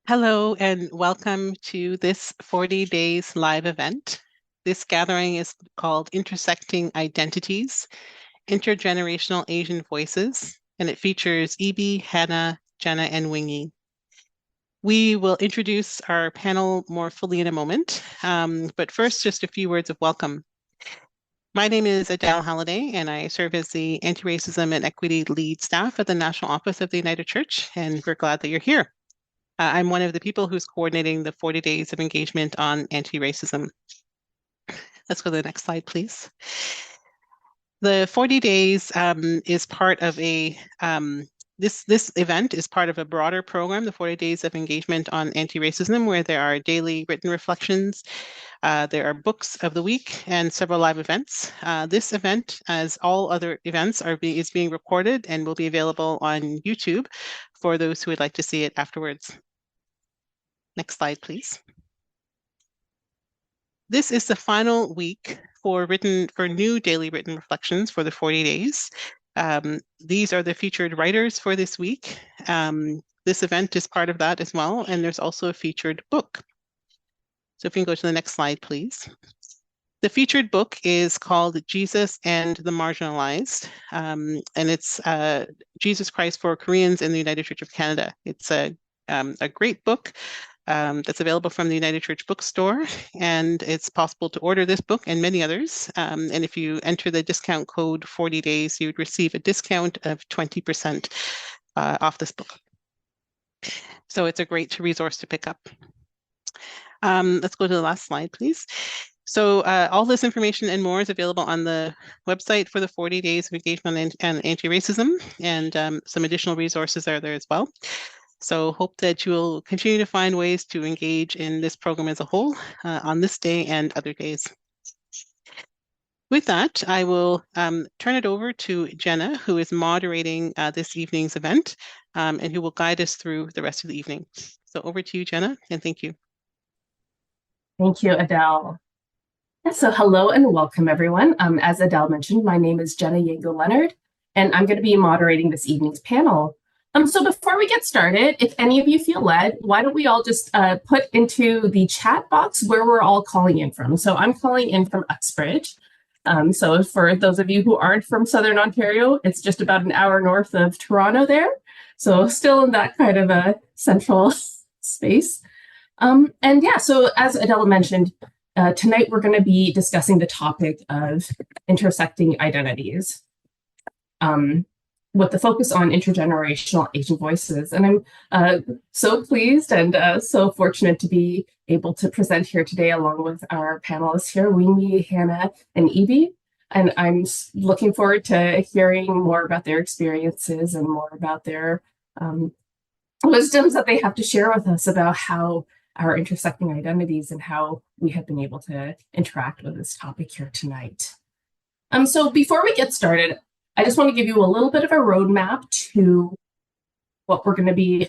Hello and welcome to this 40 days live event. This gathering is called Intersecting Identities, Intergenerational Asian Voices, and it features Ibi, Hannah, Jenna, and Wingy. We will introduce our panel more fully in a moment, but first, just a few words of welcome. My name is Adele Halliday, and I serve as the Anti-Racism and Equity Lead Staff at the National Office of the United Church, and we're glad that you're here. I'm one of the people who's coordinating the 40 days of engagement on anti-racism. Let's go to the next slide, please. The 40 days is part of this event is part of a broader program, the 40 days of engagement on anti-racism, where there are daily written reflections, there are books of the week, and several live events. This event, as all other events, is being recorded and will be available on YouTube for those who would like to see it afterwards. Next slide, please. This is the final week for new daily written reflections for the 40 days. These are the featured writers for this week. This event is part of that as well, and there's also a featured book. So if you can go to the next slide, please. The featured book is called Jesus and the Marginalized, and it's Jesus Christ for Koreans in the United Church of Canada. It's a great book. That's available from the United Church Bookstore, and it's possible to order this book and many others. And if you enter the discount code 40 days, you would receive a discount of 20% off this book. So it's a great resource to pick up. Let's go to the last slide, please. So all this information and more is available on the website for the 40 days of engagement on anti-racism, and some additional resources are there as well. So hope that you'll continue to find ways to engage in this program as a whole on this day and other days. With that, I will turn it over to Jenna, who is moderating this evening's event, and who will guide us through the rest of the evening. So over to you, Jenna, and thank you. Thank you, Adele. So hello and welcome, everyone. As Adele mentioned, my name is Jenna Yango Leonard, and I'm going to be moderating this evening's panel. So before we get started, if any of you feel led, why don't we all just put into the chat box where we're all calling in from. So I'm calling in from Uxbridge. So for those of you who aren't from Southern Ontario, it's just about an hour north of Toronto there. So still in that kind of a central space. And yeah, so as Adele mentioned, tonight we're going to be discussing the topic of intersecting identities. With the focus on intergenerational Asian voices. And I'm so pleased and so fortunate to be able to present here today along with our panelists here, Wingy, Hannah, and Evie. And I'm looking forward to hearing more about their experiences and more about their wisdoms that they have to share with us about how our intersecting identities and how we have been able to interact with this topic here tonight. So before we get started, I just want to give you a little bit of a roadmap to what we're going to be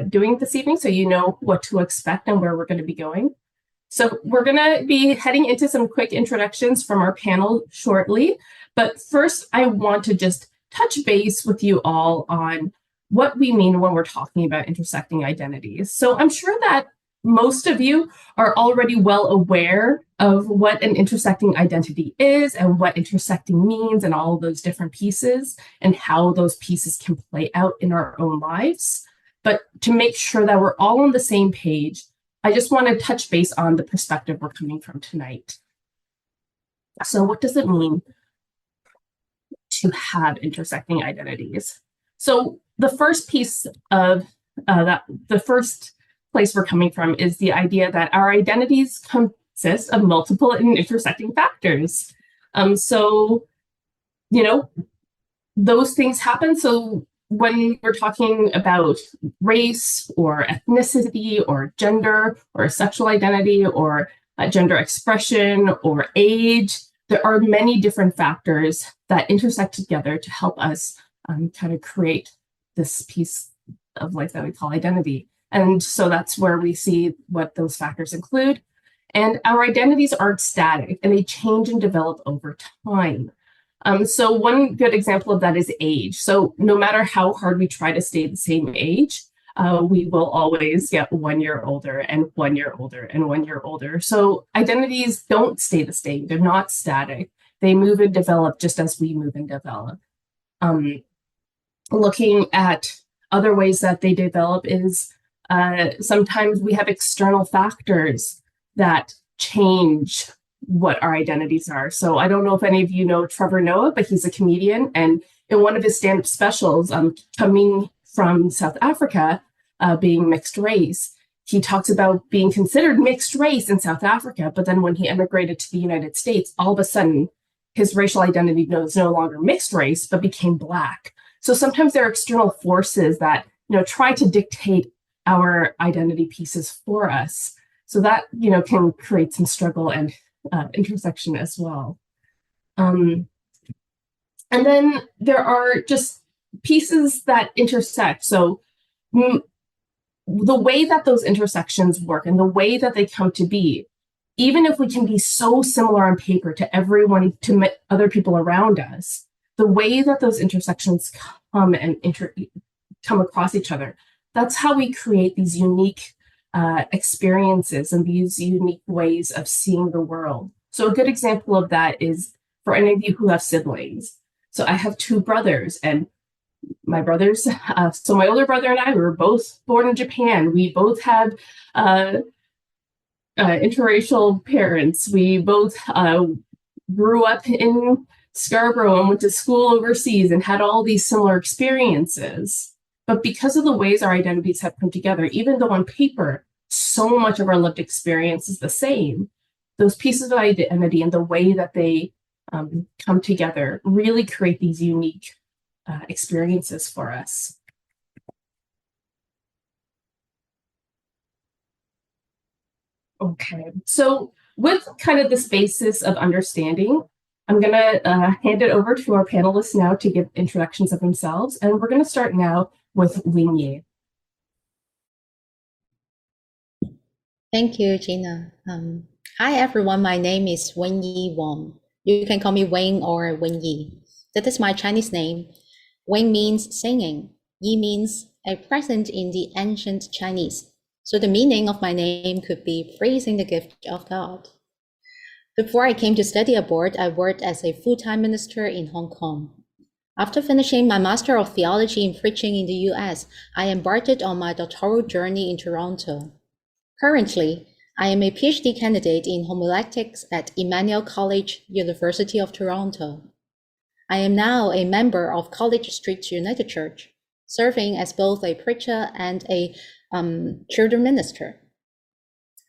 doing this evening so you know what to expect and where we're going to be going. So we're going to be heading into some quick introductions from our panel shortly. But first, I want to just touch base with you all on what we mean when we're talking about intersecting identities. So I'm sure that most of you are already well aware of what an intersecting identity is and what intersecting means and all of those different pieces and how those pieces can play out in our own lives. But to make sure that we're all on the same page, I just want to touch base on the perspective we're coming from tonight. So what does it mean to have intersecting identities? So the first piece of the first place we're coming from is the idea that our identities consist of multiple and intersecting factors. So, you know, those things happen. So when we're talking about race or ethnicity or gender or sexual identity or gender expression or age, there are many different factors that intersect together to help us kind of create this piece of life that we call identity. And so that's where we see what those factors include. And our identities aren't static and they change and develop over time. So one good example of that is age. So no matter how hard we try to stay the same age, we will always get 1 year older and 1 year older and 1 year older. So identities don't stay the same. They're not static. They move and develop just as we move and develop. Looking at other ways that they develop is sometimes we have external factors that change what our identities are. So I don't know if any of you know Trevor Noah, but he's a comedian. And in one of his stand-up specials, coming from South Africa, being mixed race, he talks about being considered mixed race in South Africa. But then when he emigrated to the United States, all of a sudden, his racial identity was no longer mixed race, but became Black. So sometimes there are external forces that, try to dictate our identity pieces for us. So that, can create some struggle and intersection as well. And then there are just pieces that intersect. So the way that those intersections work and the way that they come to be, even if we can be so similar on paper to everyone, to other people around us, the way that those intersections come and come across each other, that's how we create these unique experiences and these unique ways of seeing the world. So a good example of that is for any of you who have siblings. So I have two brothers, and my brothers, so my older brother and I were both born in Japan. We both had interracial parents. We both grew up in Scarborough and went to school overseas and had all these similar experiences. But because of the ways our identities have come together, even though on paper, so much of our lived experience is the same, those pieces of identity and the way that they come together really create these unique experiences for us. Okay, so with kind of this basis of understanding, I'm going to hand it over to our panelists now to give introductions of themselves. And we're going to start now with Wing. Thank you, Jenna. Hi, everyone. My name is Wong. You can call me Wing or Wenyi. That is my Chinese name. Wing means singing. Yi means a present in the ancient Chinese. So the meaning of my name could be praising the gift of God. Before I came to study abroad, I worked as a full-time minister in Hong Kong. After finishing my Master of Theology in Preaching in the US, I embarked on my doctoral journey in Toronto. Currently, I am a PhD candidate in homiletics at Emmanuel College, University of Toronto. I am now a member of College Street United Church, serving as both a preacher and a children minister.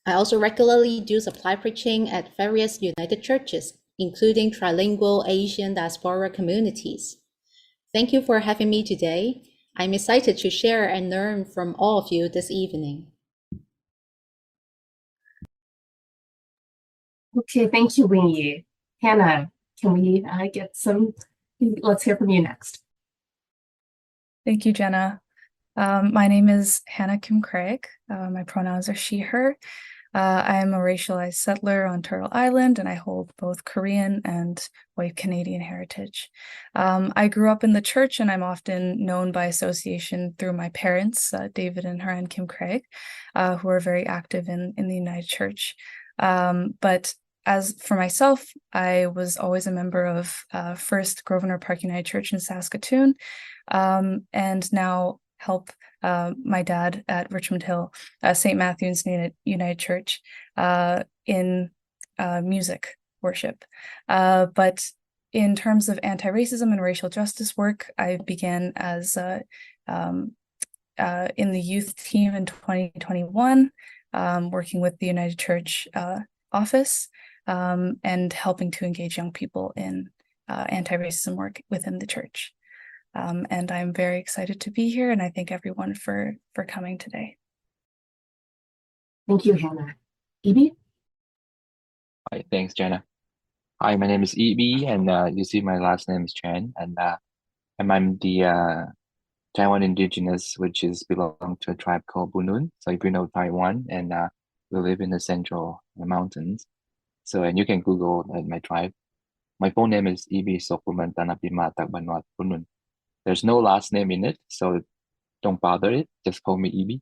I also regularly do supply preaching at various United churches, including trilingual Asian diaspora communities. Thank you for having me today. I'm excited to share and learn from all of you this evening. Okay, thank you, Wing. Hannah, can we get some? Let's hear from you next. Thank you, Jenna. My name is Hannah Kim-Cragg. My pronouns are she, her. I am a racialized settler on Turtle Island, and I hold both Korean and white Canadian heritage. I grew up in the church, and I'm often known by association through my parents, David and Haran Kim-Cragg, who are very active in the United Church. But as for myself, I was always a member of First Grosvenor Park United Church in Saskatoon, and now help my dad at Richmond Hill, St. Matthew's United Church, in music worship. But in terms of anti-racism and racial justice work, I began as in the youth team in 2021, working with the United Church office, and helping to engage young people in anti-racism work within the church. And I'm very excited to be here, and I thank everyone for coming today. Thank you, Hannah. Ibi? Hi, thanks, Jenna. Hi, my name is Ibi, and you see my last name is Chuan, and I'm the Taiwan indigenous, which is belong to a tribe called Bunun. So if you know Taiwan, and we live in the central mountains. So, and you can Google my tribe. My full name is Ibi Sokuman Tanapima Takbanwat Bunun. There's no last name in it, so don't bother it. Just call me EB.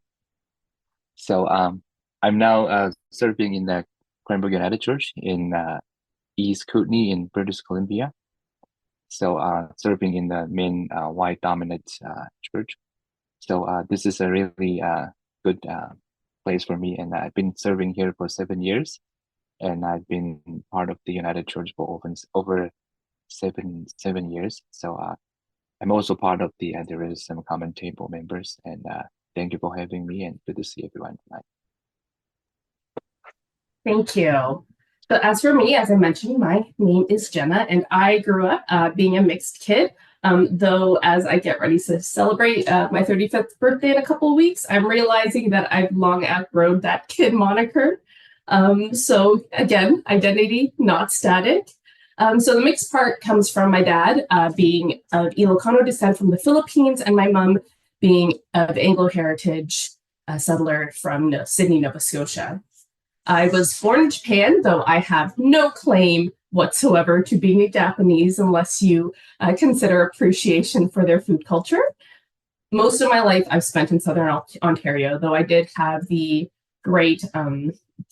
So I'm now serving in the Cranbrook United Church in East Kootenay in British Columbia. So serving in the main white dominant church. So this is a really good place for me, and I've been serving here for 7 years, and I've been part of the United Church for over 7 years. So I'm also part of the Anti-Racism Common Table members, and thank you for having me, and good to see everyone tonight. Thank you. So as for me, as I mentioned, my name is Jenna, and I grew up being a mixed kid. Though as I get ready to celebrate my 35th birthday in a couple of weeks, I'm realizing that I've long outgrown that kid moniker. So again, identity, not static. So the mixed part comes from my dad being of Ilocano descent from the Philippines, and my mom being of Anglo heritage settler from Sydney, Nova Scotia. I was born in Japan, though I have no claim whatsoever to being a Japanese unless you consider appreciation for their food culture. Most of my life I've spent in Southern Ontario, though I did have the great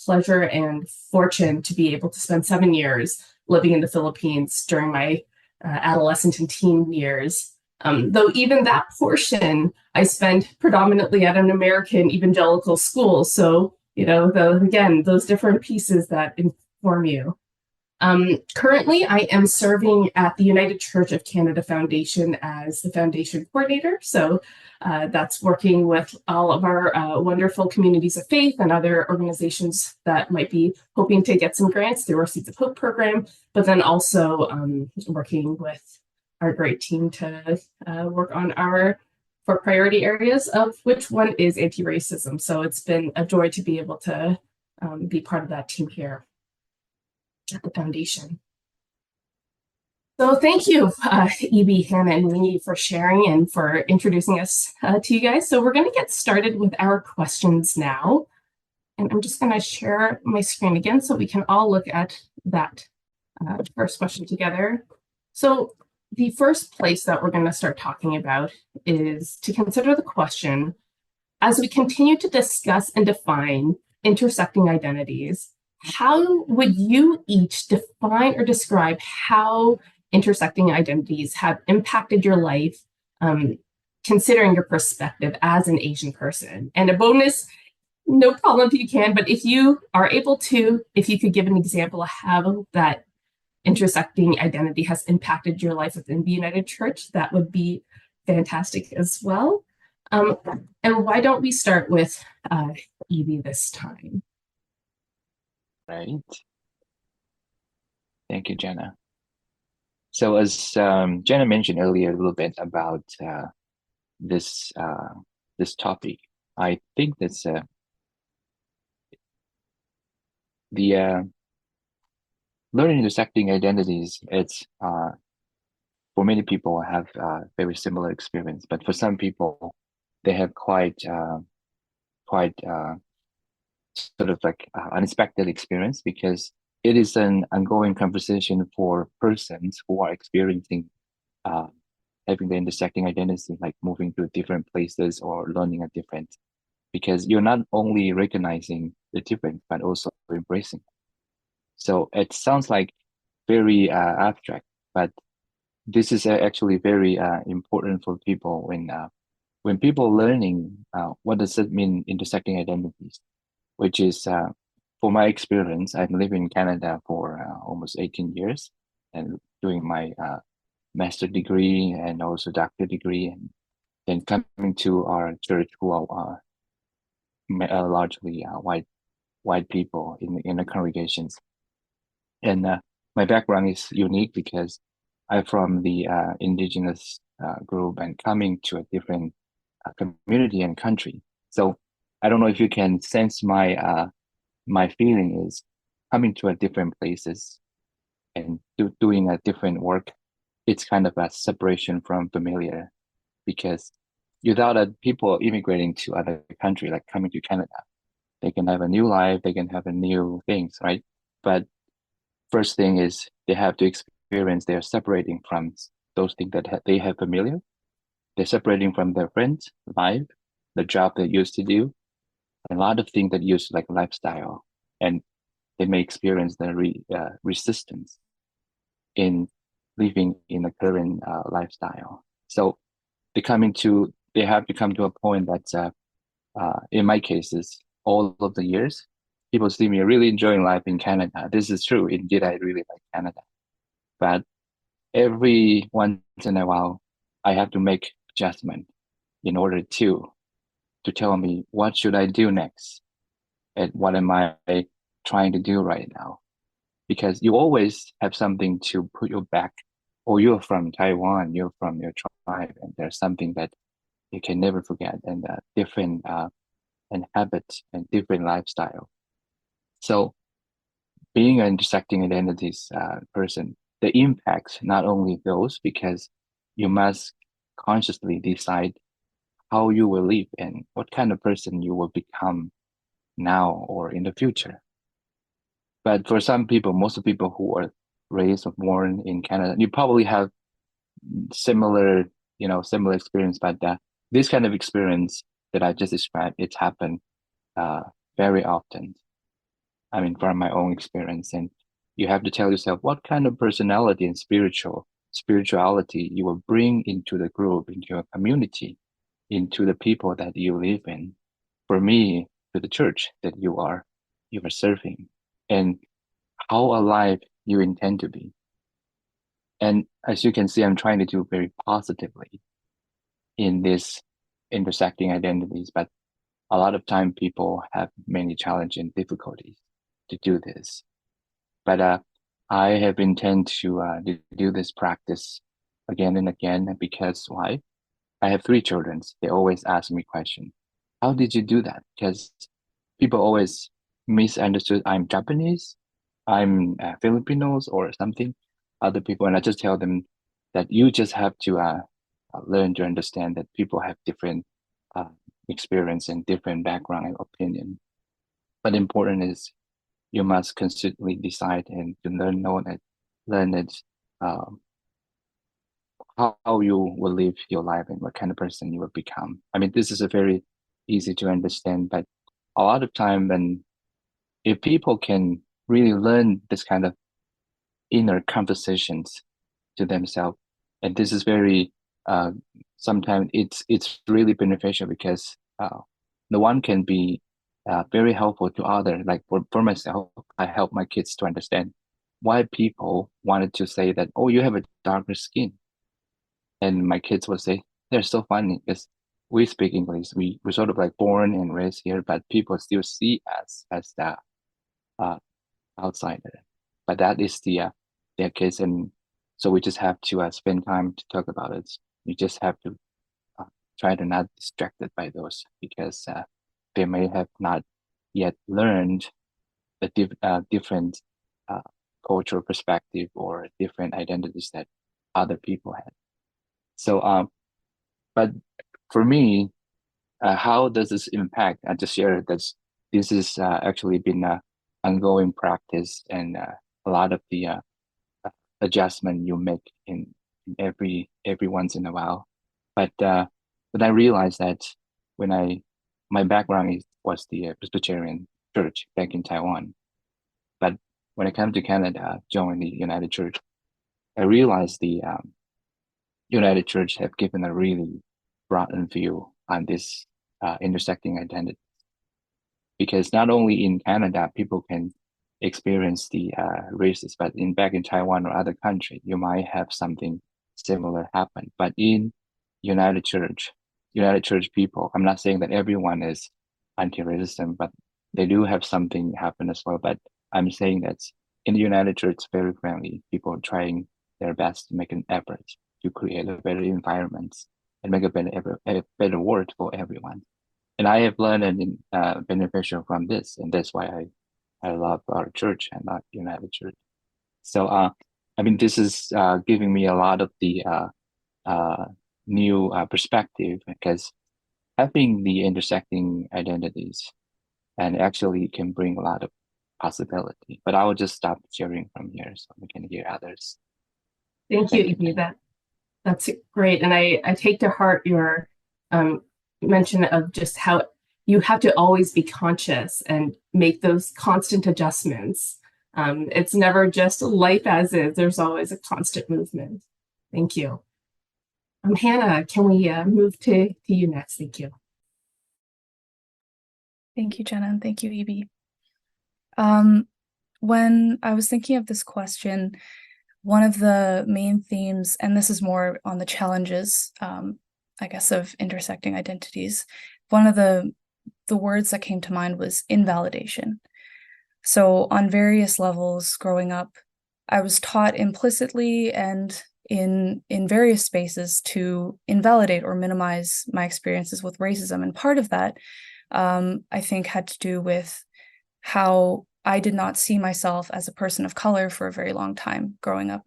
pleasure and fortune to be able to spend 7 years living in the Philippines during my adolescent and teen years. Though even that portion I spent predominantly at an American evangelical school. So, you know, again, those different pieces that inform you. Currently, I am serving at the United Church of Canada Foundation as the foundation coordinator. So that's working with all of our wonderful communities of faith and other organizations that might be hoping to get some grants through our Seeds of Hope program, but then also working with our great team to work on our 4 priority areas, of which one is anti-racism. So it's been a joy to be able to be part of that team here at the foundation. So thank you, EB, Hannah, and Winnie for sharing and for introducing us to you guys. So we're going to get started with our questions now. And I'm just going to share my screen again so we can all look at that first question together. So the first place that we're going to start talking about is to consider the question, as we continue to discuss and define intersecting identities, how would you each define or describe how intersecting identities have impacted your life, considering your perspective as an Asian person? And a bonus, no problem if you can, but if you are able to, if you could give an example of how that intersecting identity has impacted your life within the United Church, that would be fantastic as well. And why don't we start with Evie this time? Right. Thank you, Jenna. So as Jenna mentioned earlier a little bit about this topic, I think that's the learning intersecting identities. It's for many people have very similar experience, but for some people, they have quite sort of like unexpected experience, because it is an ongoing conversation for persons who are experiencing having the intersecting identity, like moving to different places or learning a different, because you're not only recognizing the difference, but also embracing. So it sounds like very abstract, but this is actually very important for people when people are learning what does it mean intersecting identities, which is for my experience, I've lived in Canada for almost 18 years and doing my master degree and also doctorate degree, and then coming to our church who are largely white people in the congregations. And my background is unique because I'm from the indigenous group and coming to a different community and country. So I don't know if you can sense my my feeling is coming to a different places and doing a different work. It's kind of a separation from familiar, because without people immigrating to other country, like coming to Canada, they can have a new life, they can have a new things, right? But first thing is they have to experience they're separating from those things that they have familiar. they're separating from their friends, life, the job they used to do, a lot of things that use like lifestyle, and they may experience the resistance in living in the current lifestyle. So they have to come to a point that in my cases, all of the years, people see me really enjoying life in Canada. This is true. Indeed, I really like Canada. But every once in a while, I have to make adjustment in order to tell me what should I do next and what am I trying to do right now. Because you always have something to put you back. Oh, you're from Taiwan, you're from your tribe, and there's something that you can never forget, and different and habits and different lifestyle. So being an intersecting identities person, the impacts not only those, because you must consciously decide how you will live and what kind of person you will become now or in the future. But for some people, most of the people who are raised or born in Canada, you probably have similar experience. But this kind of experience that I just described, it's happened very often. I mean, from my own experience, and you have to tell yourself what kind of personality and spirituality you will bring into the group, into your community, into the people that you live in. For me, to the church that you are serving, and how alive you intend to be. And as you can see, I'm trying to do very positively in this intersecting identities, but a lot of time people have many challenges and difficulties to do this. But I have intent to do this practice again and again, because why? I have 3 children. They always ask me question, how did you do that? Because people always misunderstood I'm Japanese, I'm Filipinos or something, other people. And I just tell them that you just have to learn to understand that people have different experience and different background and opinion. But important is you must consistently decide and to learn it, how you will live your life and what kind of person you will become. I mean, this is a very easy to understand, but a lot of time if people can really learn this kind of inner conversations to themselves, and this is very sometimes it's really beneficial, because the one can be very helpful to other. Like for myself, I help my kids to understand why people wanted to say that, oh, you have a darker skin, and my kids would say they're so funny because we speak English, we're sort of like born and raised here, but people still see us as the outsider. But that is their case, and so we just have to spend time to talk about it. You just have to try to not distracted by those, because they may have not yet learned the different cultural perspective or different identities that other people have. So, but for me, how does this impact? I just share that this is actually been an ongoing practice, and a lot of the adjustment you make in every once in a while. But I realized that when my background was the Presbyterian Church back in Taiwan, but when I came to Canada, joined the United Church, I realized the United Church have given a really broadened view on this intersecting identity, because not only in Canada people can experience the races, but back in Taiwan or other country, you might have something similar happen. But in United Church people, I'm not saying that everyone is anti-racism, but they do have something happen as well. But I'm saying that in the United Church, it's very friendly. People are trying their best to make an effort to create a better environment and make a better world for everyone. And I have learned and beneficial from this, and that's why I love our church and not United Church. So I mean, this is giving me a lot of the new perspective, because having the intersecting identities and actually can bring a lot of possibility. But I will just stop sharing from here so we can hear others. Thank you, Ibi. That's great. And I take to heart your mention of just how you have to always be conscious and make those constant adjustments. It's never just life as is. There's always a constant movement. Thank you. Hannah, can we move to you next? Thank you. Thank you, Jenna, and thank you, Evie. When I was thinking of this question, one of the main themes, and this is more on the challenges, I guess, of intersecting identities, one of the words that came to mind was invalidation. So on various levels growing up, I was taught implicitly and in various spaces to invalidate or minimize my experiences with racism. And part of that, I think, had to do with how I did not see myself as a person of color for a very long time growing up,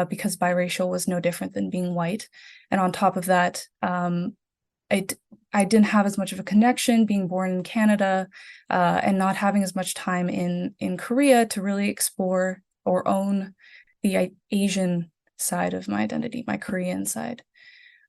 because biracial was no different than being white. And on top of that, I didn't have as much of a connection being born in Canada and not having as much time in Korea to really explore or own the Asian side of my identity, my Korean side.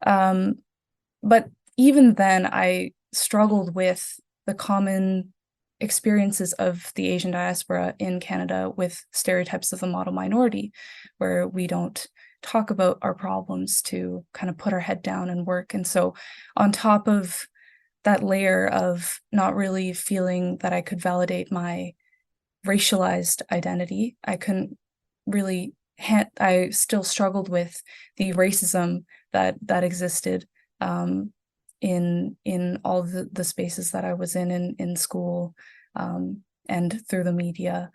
But even then, I struggled with the common experiences of the Asian diaspora in Canada with stereotypes of the model minority, where we don't talk about our problems, to kind of put our head down and work. And so on top of that layer of not really feeling that I could validate my racialized identity, I couldn't really, I still struggled with the racism that existed in all the spaces that I was in school and through the media.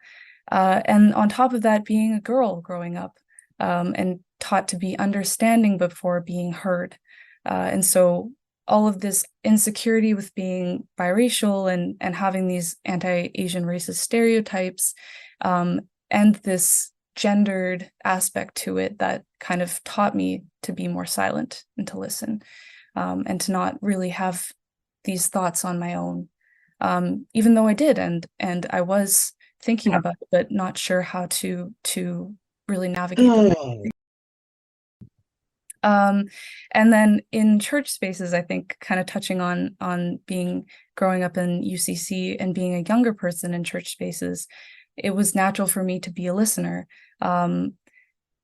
And on top of that, being a girl growing up and taught to be understanding before being heard. And so all of this insecurity with being biracial and having these anti-Asian racist stereotypes and this gendered aspect to it that kind of taught me to be more silent and to listen and to not really have these thoughts on my own, even though I did and I was thinking about it, but not sure how to really navigate them. And then in church spaces, I think kind of touching on growing up in UCC and being a younger person in church spaces, it was natural for me to be a listener.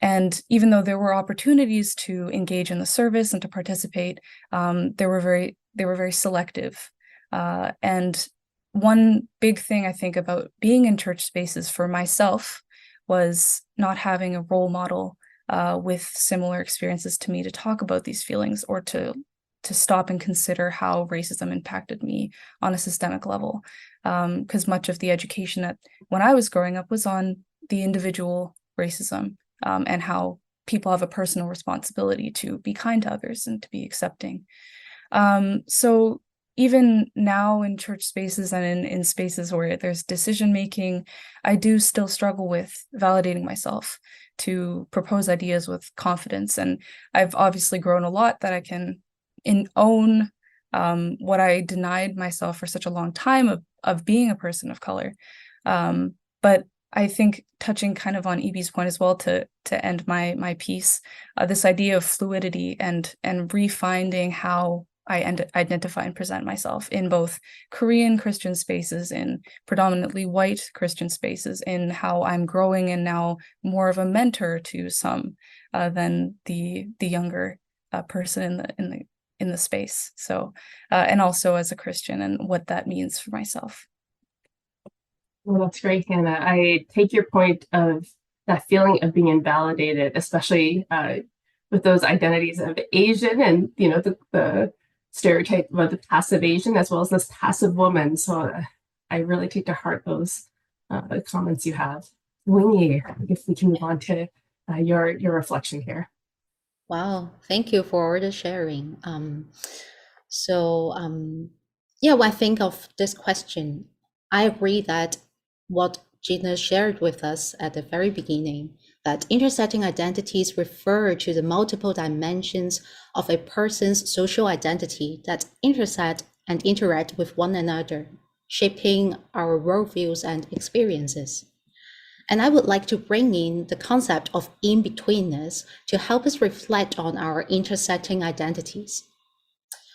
And even though there were opportunities to engage in the service and to participate, they were very selective. And one big thing I think about being in church spaces for myself was not having a role model with similar experiences to me to talk about these feelings or to stop and consider how racism impacted me on a systemic level. Because much of the education that when I was growing up was on the individual racism and how people have a personal responsibility to be kind to others and to be accepting. So even now in church spaces and in spaces where there's decision making, I do still struggle with validating myself to propose ideas with confidence. And I've obviously grown a lot that I can own what I denied myself for such a long time of being a person of color. But I think touching kind of on Evie's point as well to end my piece, this idea of fluidity and refinding how I identify and present myself in both Korean Christian spaces, in predominantly white Christian spaces, in how I'm growing and now more of a mentor to some than the younger person in the space. So and also as a Christian and what that means for myself. Well, that's great, Hannah. I take your point of that feeling of being invalidated, especially with those identities of Asian and the stereotype of the passive Asian as well as this passive woman. So I really take to heart those comments you have. Winnie, if we can move on to your reflection here. Wow, thank you for all the sharing. Yeah, when I think of this question, I agree that what Jenna shared with us at the very beginning, that intersecting identities refer to the multiple dimensions of a person's social identity that intersect and interact with one another, shaping our worldviews and experiences. And I would like to bring in the concept of in-betweenness to help us reflect on our intersecting identities.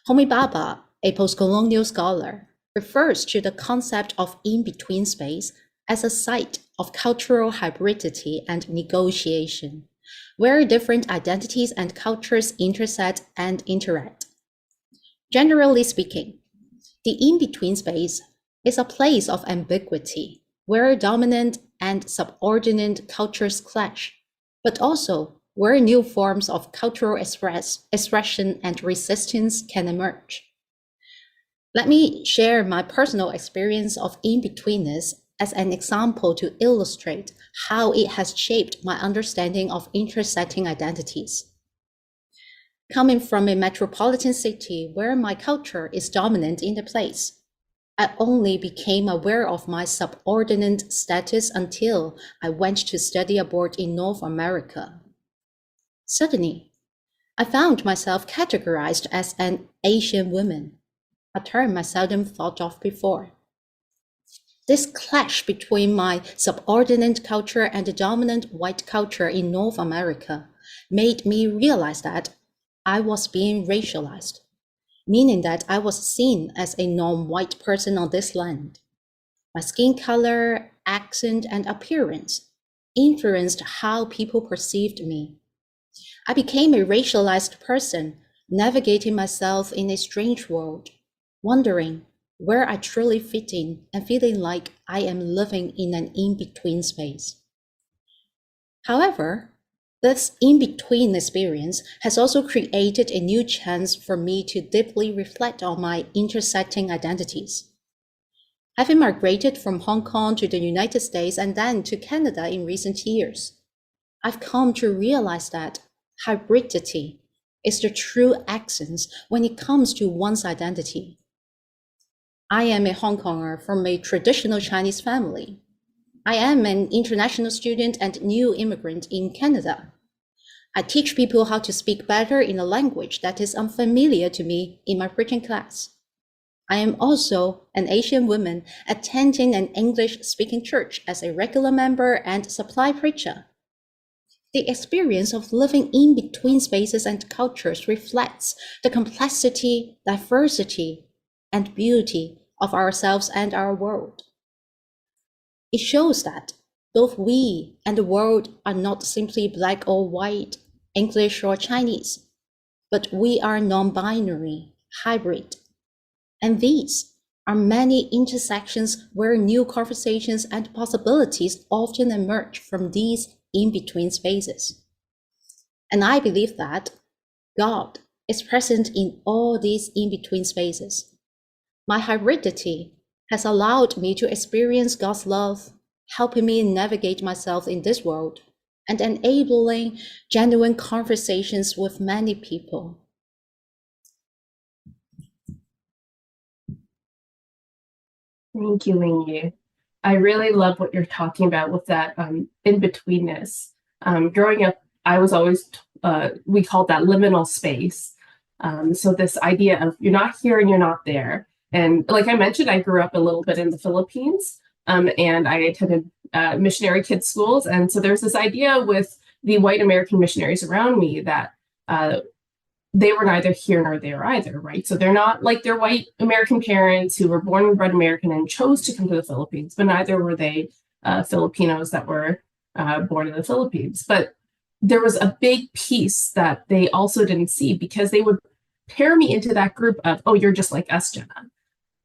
Homi Bhabha, a postcolonial scholar, refers to the concept of in-between space as a site of cultural hybridity and negotiation, where different identities and cultures intersect and interact. Generally speaking, the in-between space is a place of ambiguity, where dominant and subordinate cultures clash, but also where new forms of cultural expression and resistance can emerge. Let me share my personal experience of in-betweenness as an example to illustrate how it has shaped my understanding of intersecting identities. Coming from a metropolitan city where my culture is dominant in the place, I only became aware of my subordinate status until I went to study abroad in North America. Suddenly, I found myself categorized as an Asian woman, a term I seldom thought of before. This clash between my subordinate culture and the dominant white culture in North America made me realize that I was being racialized, meaning that I was seen as a non-white person on this land. My skin color, accent, and appearance influenced how people perceived me. I became a racialized person, navigating myself in a strange world, wondering where I truly fit in and feeling like I am living in an in-between space. However, this in-between experience has also created a new chance for me to deeply reflect on my intersecting identities. Having migrated from Hong Kong to the United States and then to Canada in recent years, I've come to realize that hybridity is the true essence when it comes to one's identity. I am a Hong Konger from a traditional Chinese family. I am an international student and new immigrant in Canada. I teach people how to speak better in a language that is unfamiliar to me in my preaching class. I am also an Asian woman attending an English-speaking church as a regular member and supply preacher. The experience of living in between spaces and cultures reflects the complexity, diversity, and beauty of ourselves and our world. It shows that both we and the world are not simply black or white, English or Chinese, but we are non-binary, hybrid. And these are many intersections where new conversations and possibilities often emerge from these in-between spaces. And I believe that God is present in all these in-between spaces. My hybridity has allowed me to experience God's love, helping me navigate myself in this world and enabling genuine conversations with many people. Thank you, Ling. I really love what you're talking about with that in-betweenness. Growing up, I was always, we called that liminal space. So this idea of you're not here and you're not there. And like I mentioned, I grew up a little bit in the Philippines, and I attended missionary kids schools. And so there's this idea with the white American missionaries around me that they were neither here nor there either, right? So they're not like their white American parents who were born and bred American and chose to come to the Philippines, but neither were they Filipinos that were born in the Philippines. But there was a big piece that they also didn't see because they would pair me into that group of, oh, you're just like us, Jenna.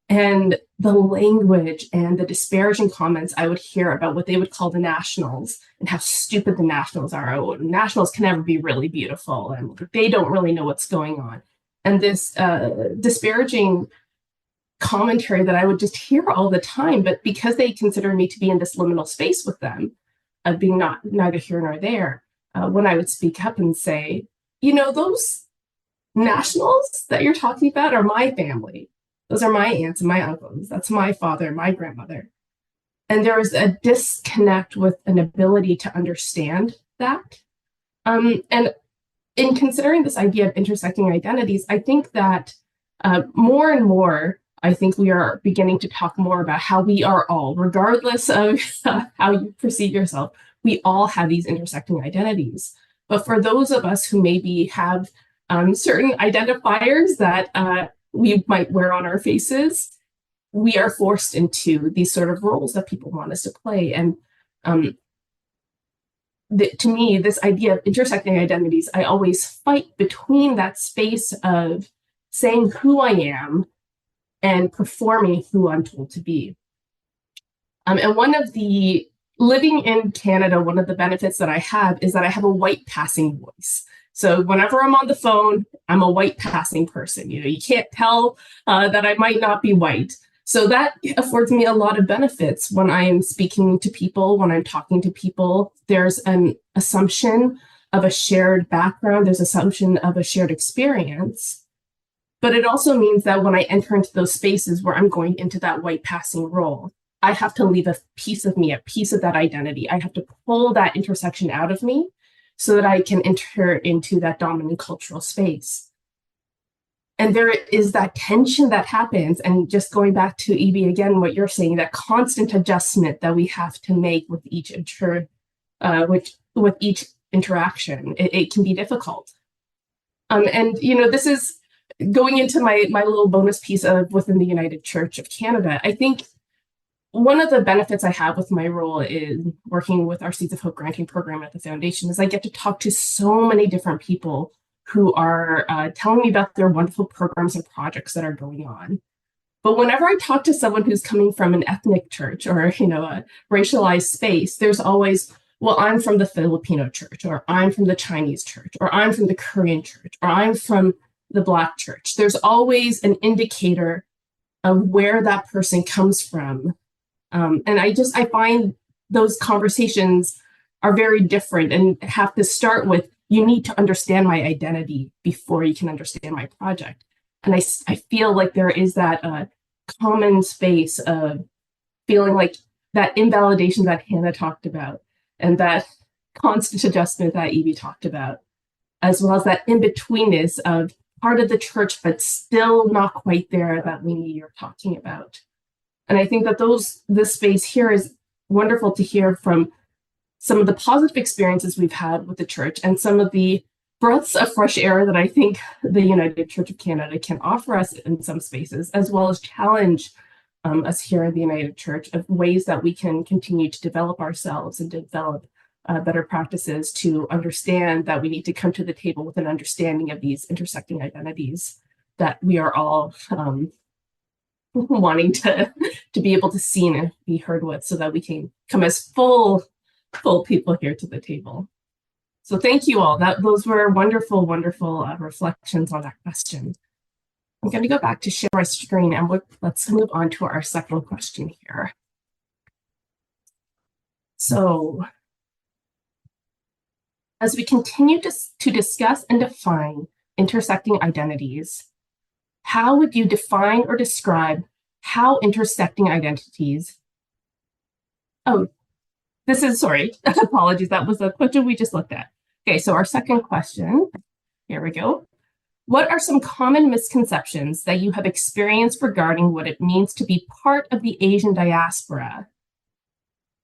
And the language and the disparaging comments I would hear about what they would call the nationals and how stupid the nationals are. Oh, nationals can never be really beautiful and they don't really know what's going on. And this disparaging commentary that I would just hear all the time, but because they consider me to be in this liminal space with them, of being neither here nor there, when I would speak up and say, you know, those nationals that you're talking about are my family. Those are my aunts and my uncles. That's my father, my grandmother. And there was a disconnect with an ability to understand that. And in considering this idea of intersecting identities, I think that more and more, I think we are beginning to talk more about how we are all, regardless of how you perceive yourself, we all have these intersecting identities. But for those of us who maybe have certain identifiers that we might wear on our faces, we are forced into these sort of roles that people want us to play. And to me, this idea of intersecting identities, I always fight between that space of saying who I am and performing who I'm told to be. And living in Canada, one of the benefits that I have is that I have a white passing voice. So whenever I'm on the phone, I'm a white passing person. You can't tell that I might not be white. So that affords me a lot of benefits when I'm speaking to people, when I'm talking to people. There's an assumption of a shared background. There's assumption of a shared experience. But it also means that when I enter into those spaces where I'm going into that white passing role, I have to leave a piece of me, a piece of that identity. I have to pull that intersection out of me so that I can enter into that dominant cultural space. And there is that tension that happens. And just going back to E.B. again, what you're saying, that constant adjustment that we have to make with each interaction, it can be difficult. And this is going into my little bonus piece of within the United Church of Canada. I think one of the benefits I have with my role in working with our Seeds of Hope granting program at the foundation is I get to talk to so many different people who are telling me about their wonderful programs and projects that are going on. But whenever I talk to someone who's coming from an ethnic church or a racialized space, there's always, well, I'm from the Filipino church, or I'm from the Chinese church, or I'm from the Korean church, or I'm from the Black church. There's always an indicator of where that person comes from. And I find those conversations are very different and have to start with, you need to understand my identity before you can understand my project. And I feel like there is that common space of feeling like that invalidation that Hannah talked about, and that constant adjustment that Evie talked about, as well as that in-betweenness of part of the church, but still not quite there, that you're talking about. And I think that this space here is wonderful to hear from some of the positive experiences we've had with the church and some of the breaths of fresh air that I think the United Church of Canada can offer us in some spaces, as well as challenge us here in the United Church of ways that we can continue to develop ourselves and develop better practices to understand that we need to come to the table with an understanding of these intersecting identities that we are all wanting to be able to see and be heard with, so that we can come as full people here to the table. So thank you all. Those were wonderful, wonderful reflections on that question. I'm going to go back to share my screen, and let's move on to our second question here. So as we continue to discuss and define intersecting identities, how would you define or describe how intersecting identities... Oh, sorry, apologies, that was the question we just looked at. Okay, so our second question, here we go. What are some common misconceptions that you have experienced regarding what it means to be part of the Asian diaspora?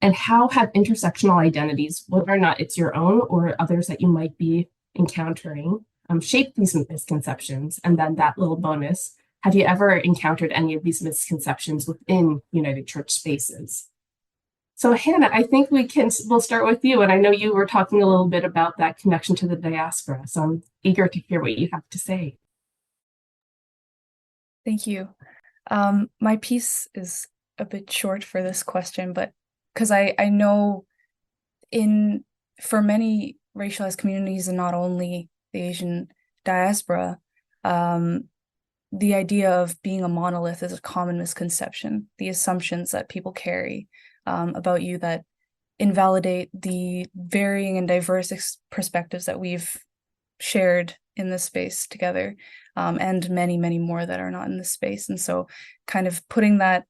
And how have intersectional identities, whether or not it's your own or others that you might be encountering, shaped these misconceptions? And then that little bonus, have you ever encountered any of these misconceptions within United Church spaces? So Hannah, I think we'll start with you. And I know you were talking a little bit about that connection to the diaspora. So I'm eager to hear what you have to say. Thank you. My piece is a bit short for this question, but because I know for many racialized communities, and not only the Asian diaspora, the idea of being a monolith is a common misconception. The assumptions that people carry about you that invalidate the varying and diverse perspectives that we've shared in this space together, and many, many more that are not in this space. And so kind of putting that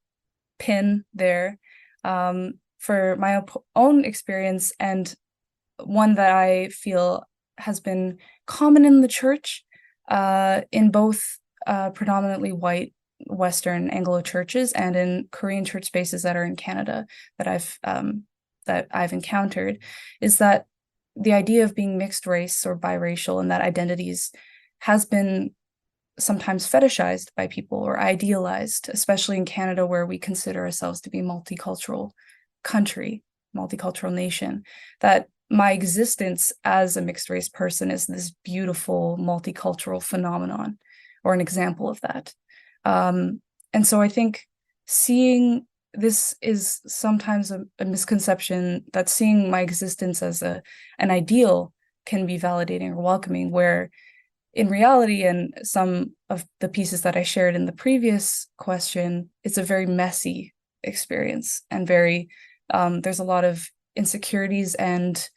pin there for my own experience, and one that I feel has been common in the church, in both predominantly white Western Anglo churches and in Korean church spaces that are in Canada that I've encountered, is that the idea of being mixed race or biracial and that identities has been sometimes fetishized by people or idealized, especially in Canada, where we consider ourselves to be a multicultural country, multicultural nation, that my existence as a mixed race person is this beautiful multicultural phenomenon or an example of that. And so I think seeing this is sometimes a misconception, that seeing my existence as an ideal can be validating or welcoming, where in reality, and some of the pieces that I shared in the previous question, it's a very messy experience and there's a lot of insecurities and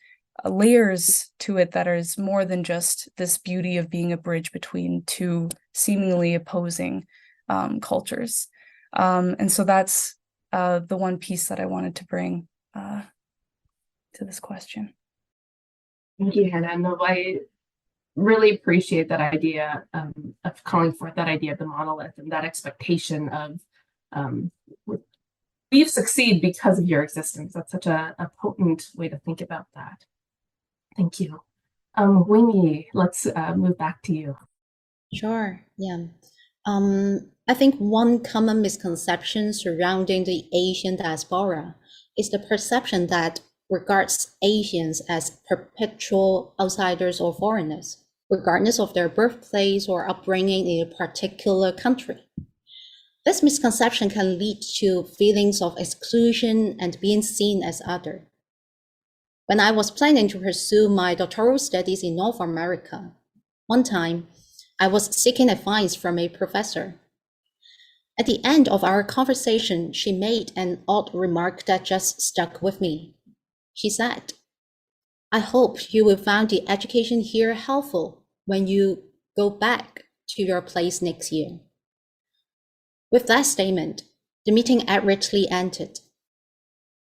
layers to it that is more than just this beauty of being a bridge between two seemingly opposing cultures. And so that's the one piece that I wanted to bring to this question. Thank you, Hannah. No, I really appreciate that idea of calling forth that idea of the monolith and that expectation of you succeed because of your existence. That's such a potent way to think about that. Thank you. Wing, let's move back to you. Sure, yeah. I think one common misconception surrounding the Asian diaspora is the perception that regards Asians as perpetual outsiders or foreigners, regardless of their birthplace or upbringing in a particular country. This misconception can lead to feelings of exclusion and being seen as other. When I was planning to pursue my doctoral studies in North America, one time I was seeking advice from a professor. At the end of our conversation, she made an odd remark that just stuck with me. She said, "I hope you will find the education here helpful when you go back to your place next year." With that statement, the meeting abruptly ended.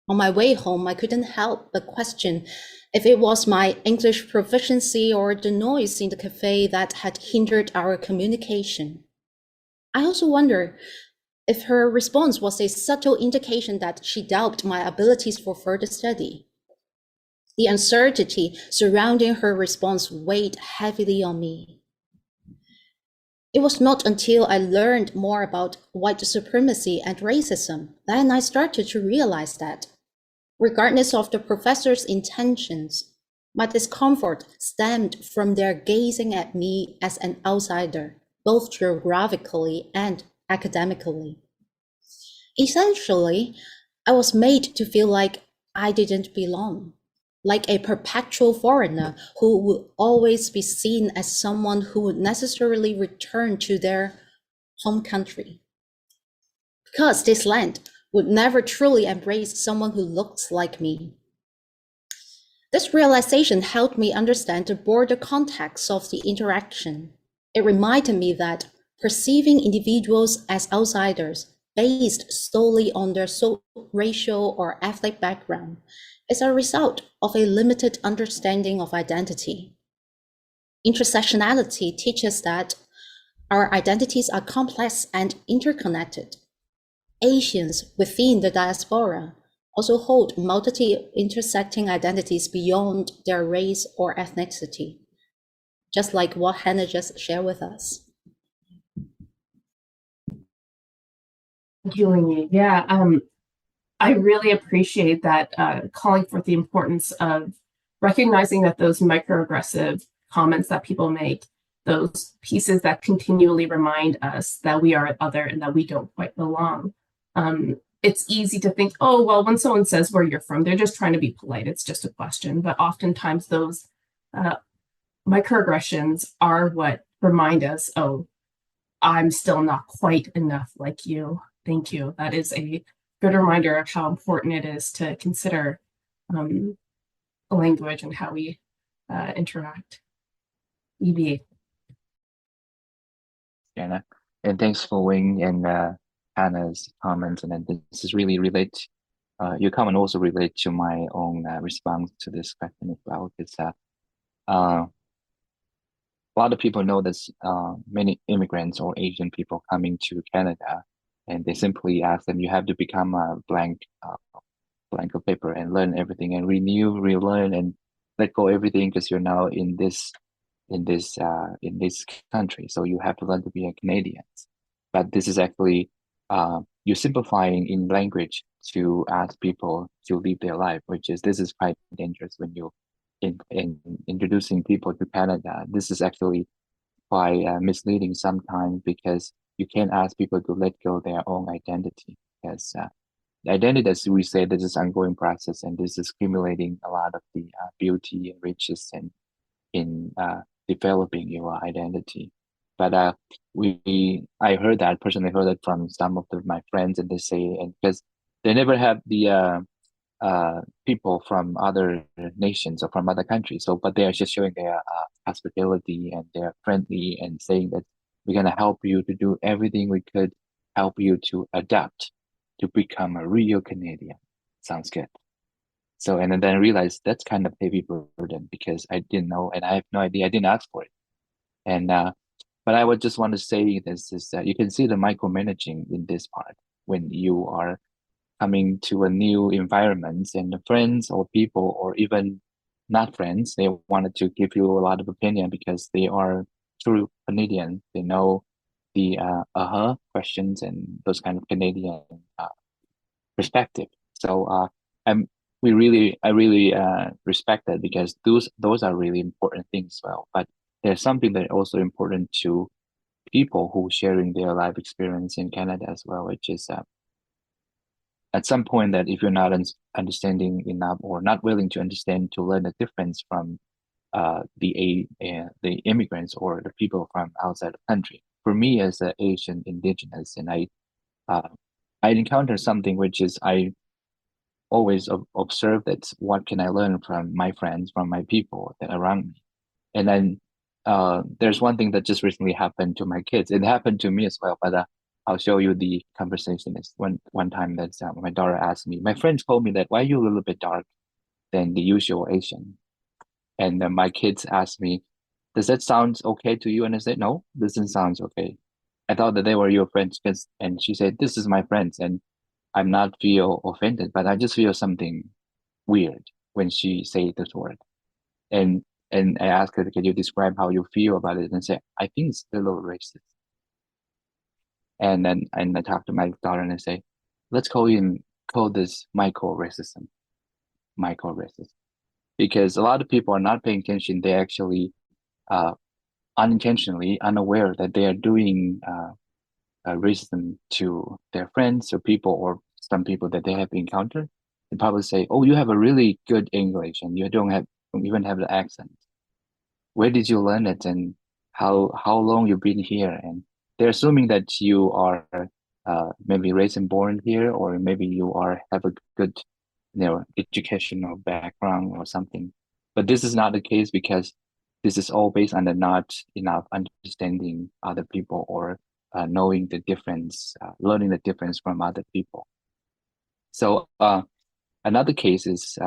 On my way home, I couldn't help but question if it was my English proficiency or the noise in the cafe that had hindered our communication. I also wonder if her response was a subtle indication that she doubted my abilities for further study. The uncertainty surrounding her response weighed heavily on me. It was not until I learned more about white supremacy and racism that I started to realize that, regardless of the professor's intentions, my discomfort stemmed from their gazing at me as an outsider, both geographically and academically. Essentially, I was made to feel like I didn't belong, like a perpetual foreigner who would always be seen as someone who would necessarily return to their home country, because this land would never truly embrace someone who looks like me. This realization helped me understand the broader context of the interaction. It reminded me that perceiving individuals as outsiders based solely on their racial or ethnic background is a result of a limited understanding of identity. Intersectionality teaches that our identities are complex and interconnected. Asians within the diaspora also hold multi-intersecting identities beyond their race or ethnicity, just like what Hannah just shared with us. Thank you, Wing. Yeah, I really appreciate that calling forth the importance of recognizing that those microaggressive comments that people make, those pieces that continually remind us that we are other and that we don't quite belong. It's easy to think, oh, well, when someone says where you're from, they're just trying to be polite. It's just a question. But oftentimes those microaggressions are what remind us, oh, I'm still not quite enough like you. Thank you. That is a good reminder of how important it is to consider language and how we interact. EB. Jenna, and thanks for Wing and Hannah's comments. And then this is really your comment also relate to my own response to this question as well. Because lot of people know there's many immigrants or Asian people coming to Canada, and they simply ask them, you have to become a blank of paper and learn everything and renew, relearn, and let go everything because you're now in this country, so you have to learn to be a Canadian. But this is actually you're simplifying in language to ask people to live their life, this is quite dangerous when you in introducing people to Canada. This is actually quite misleading sometimes because you can't ask people to let go their own identity, because the identity, as we say, this is an ongoing process, and this is accumulating a lot of the beauty and riches and in developing your identity. But I personally heard that from some of my friends, and they say, and because they never have the people from other nations or from other countries, but they are just showing their hospitality, and they're friendly and saying that we're gonna help you to do everything we could, help you to adapt to become a real Canadian. Sounds good. So, and then I realized that's kind of heavy burden because I didn't know, and I have no idea. I didn't ask for it. And but I would just want to say this is that you can see the micromanaging in this part when you are coming to a new environment, and the friends or people, or even not friends, they wanted to give you a lot of opinion because they are true Canadian. They know the questions and those kind of Canadian perspective. So I really respect that, because those are really important things as well. But there's something that also important to people who sharing their life experience in Canada as well, which is at some point that if you're not understanding enough or not willing to understand to learn the difference from the immigrants or the people from outside the country. For me as an Asian indigenous, and I encountered something which is I always observe that what can I learn from my friends, from my people that are around me. And then there's one thing that just recently happened to my kids. It happened to me as well, but I'll show you the conversation. Is one time that my daughter asked me, my friends told me that, why are you a little bit dark than the usual Asian? And then my kids asked me, does that sound okay to you? And I said, no, this doesn't sound okay. I thought that they were your friends, and she said, this is my friends, and I'm not feel offended, but I just feel something weird when she say this word. And I asked her, can you describe how you feel about it? And say, I think it's a little racist. And then I talked to my daughter and I say, let's call this micro-racism. Because a lot of people are not paying attention. They actually unintentionally unaware that they are doing racism to their friends or people, or some people that they have encountered. They probably say, oh, you have a really good English and you don't even have the accent. Where did you learn it, and how long you've been here? And they're assuming that you are maybe raised and born here, or maybe you have a good educational background or something. But this is not the case, because this is all based on the not enough understanding other people, or knowing the difference, learning the difference from other people. So another case is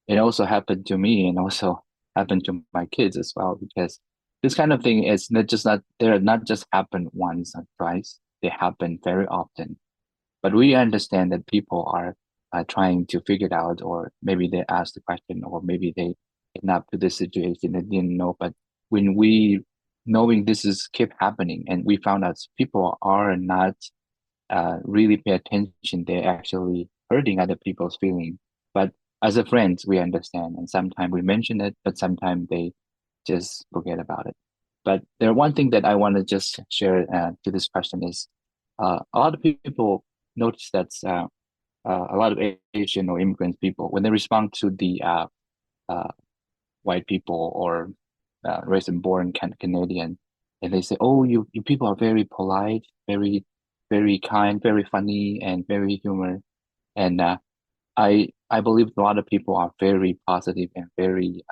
it also happened to me, and also happened to my kids as well, because this kind of thing is they're not just happen once or twice, they happen very often. But we understand that people are trying to figure it out, or maybe they asked the question, or maybe they get up to this situation they didn't know. But when we knowing this is keep happening, and we found out people are not really pay attention, they're actually hurting other people's feelings. But as a friends, we understand, and sometimes we mention it, but sometimes they just forget about it. But there one thing that I want to just share to this question is a lot of people notice that a lot of Asian or immigrant people, when they respond to the white people or raised and born Canadian, and they say, "Oh, you people are very polite, very kind, very funny, and very humor." And I believe a lot of people are very positive and very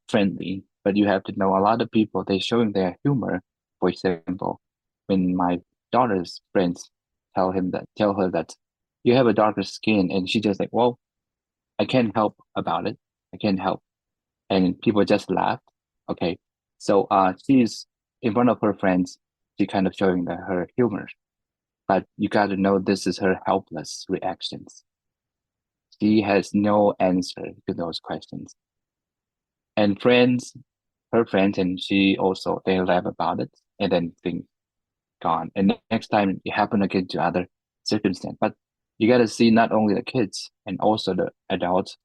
friendly. But you have to know, a lot of people, they showing their humor. For example, when my daughter's friends tell her that you have a darker skin, and she just like, well, I can't help about it. I can't help. And people just laugh. Okay. So she's in front of her friends, she kind of showing her humor. But you got to know this is her helpless reactions. She has no answer to those questions. And her friends, and she also, they laugh about it and then think gone. And next time it happen again to other circumstance. But you got to see not only the kids and also the adults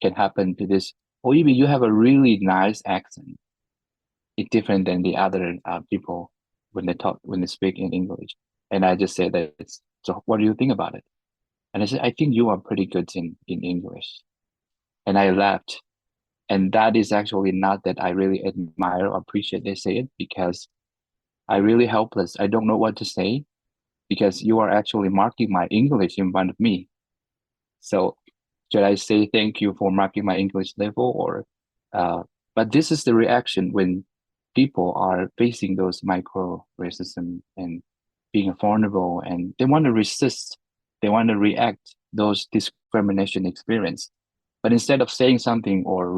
can happen to this. Or even you have a really nice accent. It's different than the other people when they speak in English. And I just said that so what do you think about it? And I said, I think you are pretty good in English. And I laughed. And that is actually not that I really admire or appreciate they say it, because I really helpless. I don't know what to say because you are actually marking my English in front of me. So should I say thank you for marking my English level, or but this is the reaction when people are facing those micro racism and being vulnerable, and they want to resist, they want to react those discrimination experience. But instead of saying something or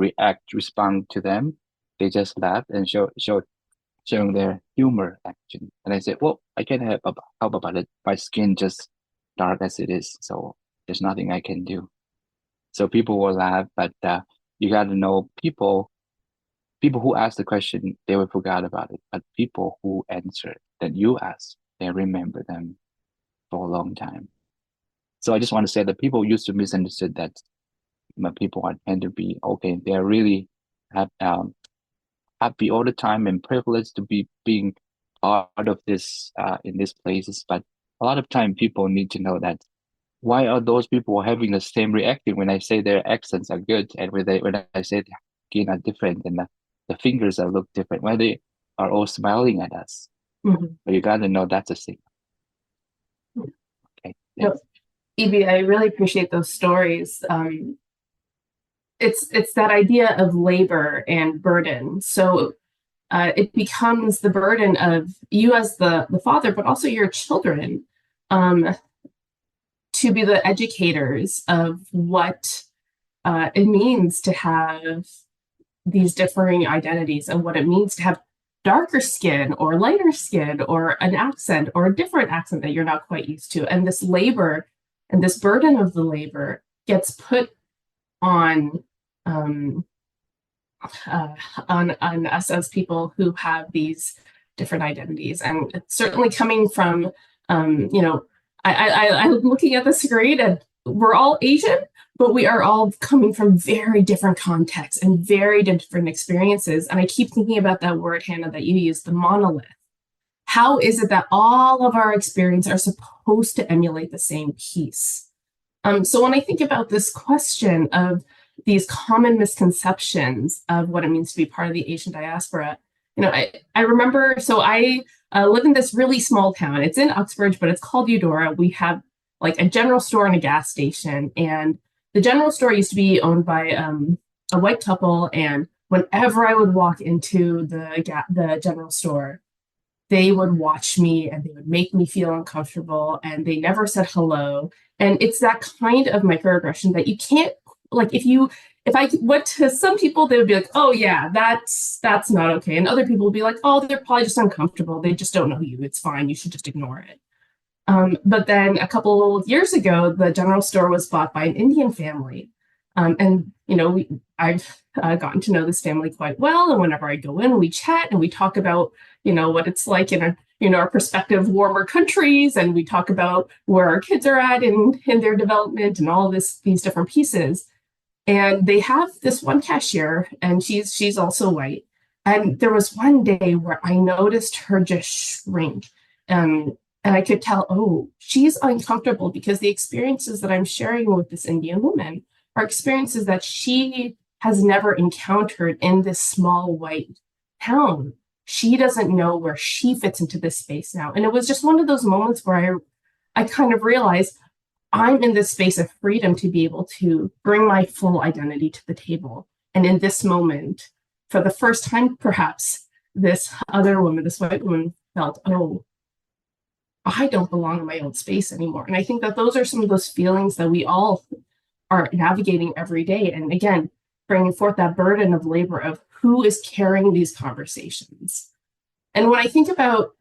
respond to them, they just laugh and showing their humor action. And I said, well, I can't help about it. My skin just dark as it is, so there's nothing I can do. So people will laugh, but you got to know people who ask the question, they will forget about it. But people who answer that you ask, they remember them for a long time. So I just want to say that people used to misunderstood that people are tend to be okay. They are really happy all the time and privileged to be being part of this in these places. But a lot of time people need to know that why are those people having the same reaction when I say their accents are good, and when I say the skin are different and the fingers are look different, why they are all smiling at us. But you got to know that's a signal. Okay. No, Evie, I really appreciate those stories. It's that idea of labor and burden. So it becomes the burden of you as the father, but also your children, to be the educators of what it means to have these differing identities, and what it means to have darker skin or lighter skin or an accent or a different accent that you're not quite used to. And this labor and this burden of the labor gets put on us as people who have these different identities. And it's certainly coming from, I'm looking at the screen, and we're all Asian, but we are all coming from very different contexts and very different experiences. And I keep thinking about that word, Hannah, that you used, the monolith. How is it that all of our experiences are supposed to emulate the same piece? So when I think about this question of these common misconceptions of what it means to be part of the Asian diaspora, I remember, so I live in this really small town. It's in Uxbridge, but it's called Eudora. We have like a general store and a gas station. And the general store used to be owned by a white couple. And whenever I would walk into the general store, they would watch me and they would make me feel uncomfortable, and they never said hello. And it's that kind of microaggression that you can't, like, if I went to some people, they would be like, oh yeah, that's not okay. And other people would be like, oh, they're probably just uncomfortable. They just don't know you. It's fine. You should just ignore it. But then a couple of years ago, the general store was bought by an Indian family. And, I've gotten to know this family quite well. And whenever I go in, we chat and we talk about, what it's like in our prospective warmer countries. And we talk about where our kids are at in their development and all of these different pieces. And they have this one cashier, and she's also white. And there was one day where I noticed her just shrink. And I could tell, oh, she's uncomfortable because the experiences that I'm sharing with this Indian woman are experiences that she has never encountered in this small white town. She doesn't know where she fits into this space now. And it was just one of those moments where I kind of realized I'm in this space of freedom to be able to bring my full identity to the table. And in this moment, for the first time, perhaps, this other woman, this white woman, felt, oh, I don't belong in my own space anymore. And I think that those are some of those feelings that we all are navigating every day. And again, bringing forth that burden of labor of who is carrying these conversations. And when I think about,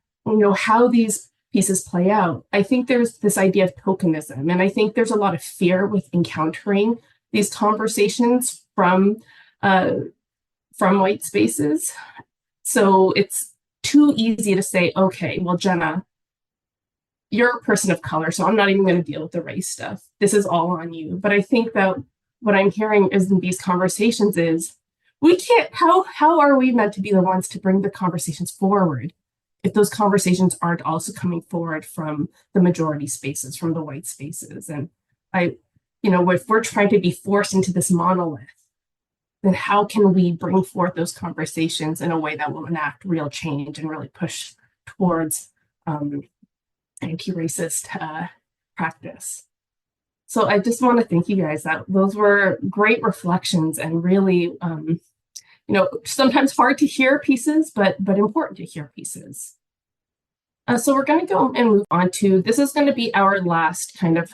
how these pieces play out, I think there's this idea of tokenism. And I think there's a lot of fear with encountering these conversations from white spaces. So it's too easy to say, okay, well, Jenna, you're a person of color, so I'm not even going to deal with the race stuff. This is all on you. But I think that what I'm hearing is in these conversations is we can't, how are we meant to be the ones to bring the conversations forward if those conversations aren't also coming forward from the majority spaces, from the white spaces? And if we're trying to be forced into this monolith, then how can we bring forth those conversations in a way that will enact real change and really push towards anti-racist practice? So I just want to thank you guys. Those were great reflections and really, sometimes hard to hear pieces, but important to hear pieces. So we're going to go and move on to, this is going to be our last kind of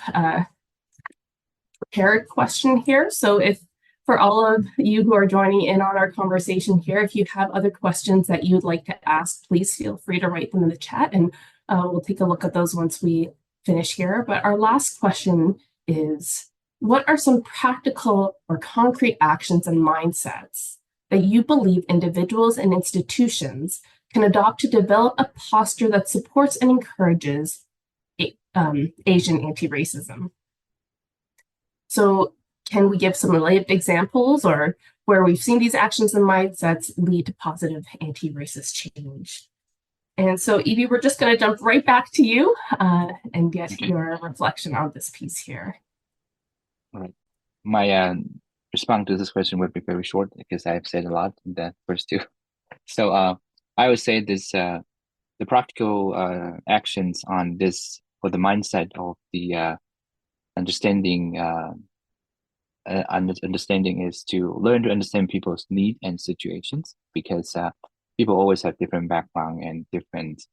prepared question here. So if for all of you who are joining in on our conversation here, if you have other questions that you'd like to ask, please feel free to write them in the chat, and we'll take a look at those once we finish here. But our last question is, what are some practical or concrete actions and mindsets that you believe individuals and institutions can adopt to develop a posture that supports and encourages Asian anti-racism? So can we give some related examples or where we've seen these actions and mindsets lead to positive anti-racist change? And so, Evie, we're just going to jump right back to you and get your reflection on this piece here. All right. My response to this question would be very short because I've said a lot in the first two. So I would say this: the practical actions on this for the mindset of the understanding is to learn to understand people's needs and situations, because people always have different background and different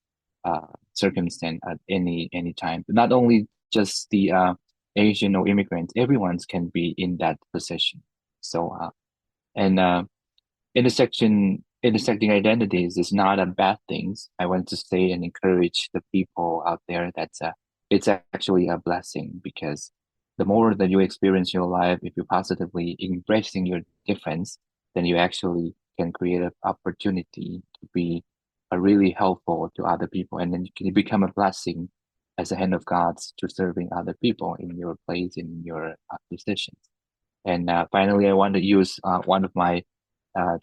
circumstance at any time. But not only just the Asian or immigrants, everyone's can be in that position. So intersecting identities is not a bad thing. I want to say and encourage the people out there that it's actually a blessing, because the more that you experience your life, if you're positively embracing your difference, then you actually can create an opportunity to be really helpful to other people. And then you can become a blessing as a hand of God to serving other people in your place, in your positions. And finally, I want to use one of my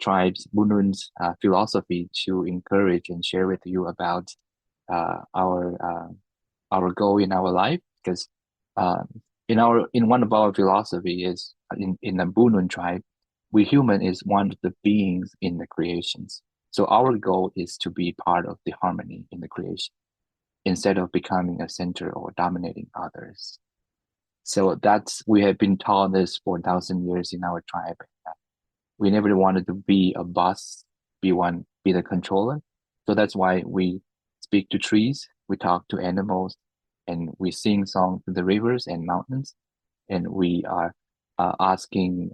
tribes, Bunun's philosophy, to encourage and share with you about our goal in our life, because in one of our philosophy is in the Bunun tribe, we human is one of the beings in the creations. So our goal is to be part of the harmony in the creation, instead of becoming a center or dominating others. So we have been taught this for 1,000 years in our tribe. We never wanted to be a boss, be the controller. So that's why we speak to trees, we talk to animals, and we sing songs to the rivers and mountains, and we are asking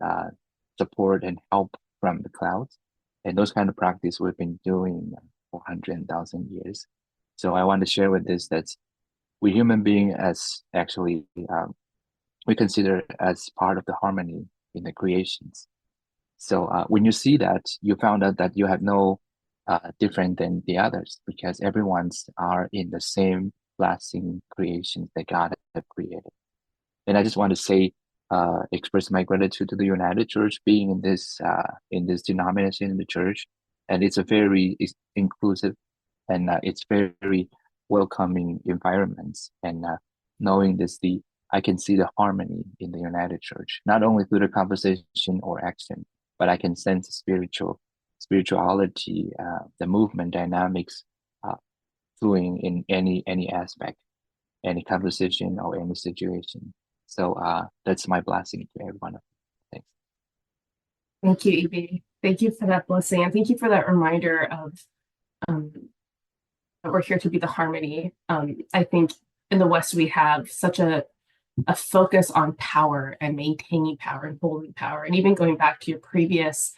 support and help from the clouds. And those kind of practice we've been doing for 100,000 years. So I want to share with this that we human being as actually we consider as part of the harmony in the creations. So when you see that, you found out that you have no different than the others, because everyone's are in the same blessing creations that God have created. And I just want to say, express my gratitude to the United Church being in this denomination in the church, and it's a very inclusive and it's very welcoming environments. And knowing this, I can see the harmony in the United Church, not only through the conversation or action, but I can sense the spirituality, the movement dynamics flowing in any aspect, any conversation or any situation. So that's my blessing to everyone. Thanks. Thank you, Evie. Thank you for that blessing, and thank you for that reminder of that we're here to be the harmony. I think in the West we have such a focus on power and maintaining power and holding power, and even going back to your previous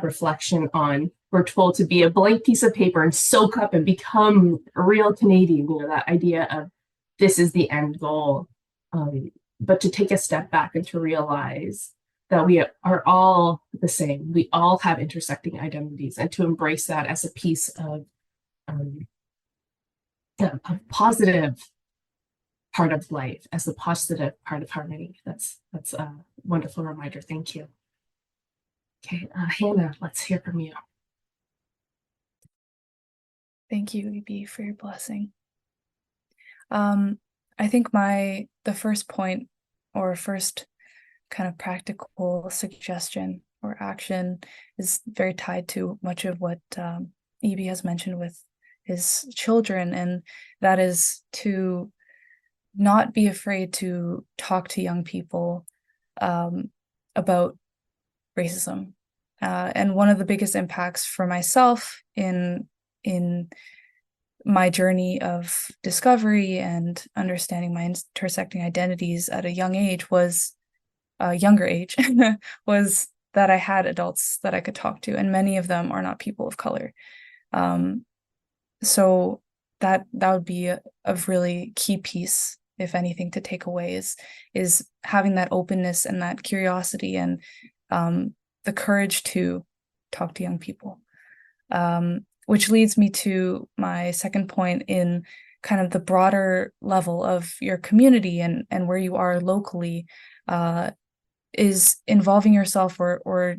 reflection on, we're told to be a blank piece of paper and soak up and become a real Canadian, that idea of this is the end goal. But to take a step back and to realize that we are all the same. We all have intersecting identities, and to embrace that as a piece of a positive part of life, as the positive part of harmony. That's a wonderful reminder. Thank you. Okay, Hannah, let's hear from you. Thank you, EB, for your blessing. I think the first point, or first kind of practical suggestion or action, is very tied to much of what EB has mentioned with his children, and that is to not be afraid to talk to young people about racism. And one of the biggest impacts for myself in my journey of discovery and understanding my intersecting identities at a young age was younger age was that I had adults that I could talk to, and many of them are not people of color. So that would be a really key piece, if anything, to take away is having that openness and that curiosity and the courage to talk to young people. Which leads me to my second point in kind of the broader level of your community and where you are locally, is involving yourself or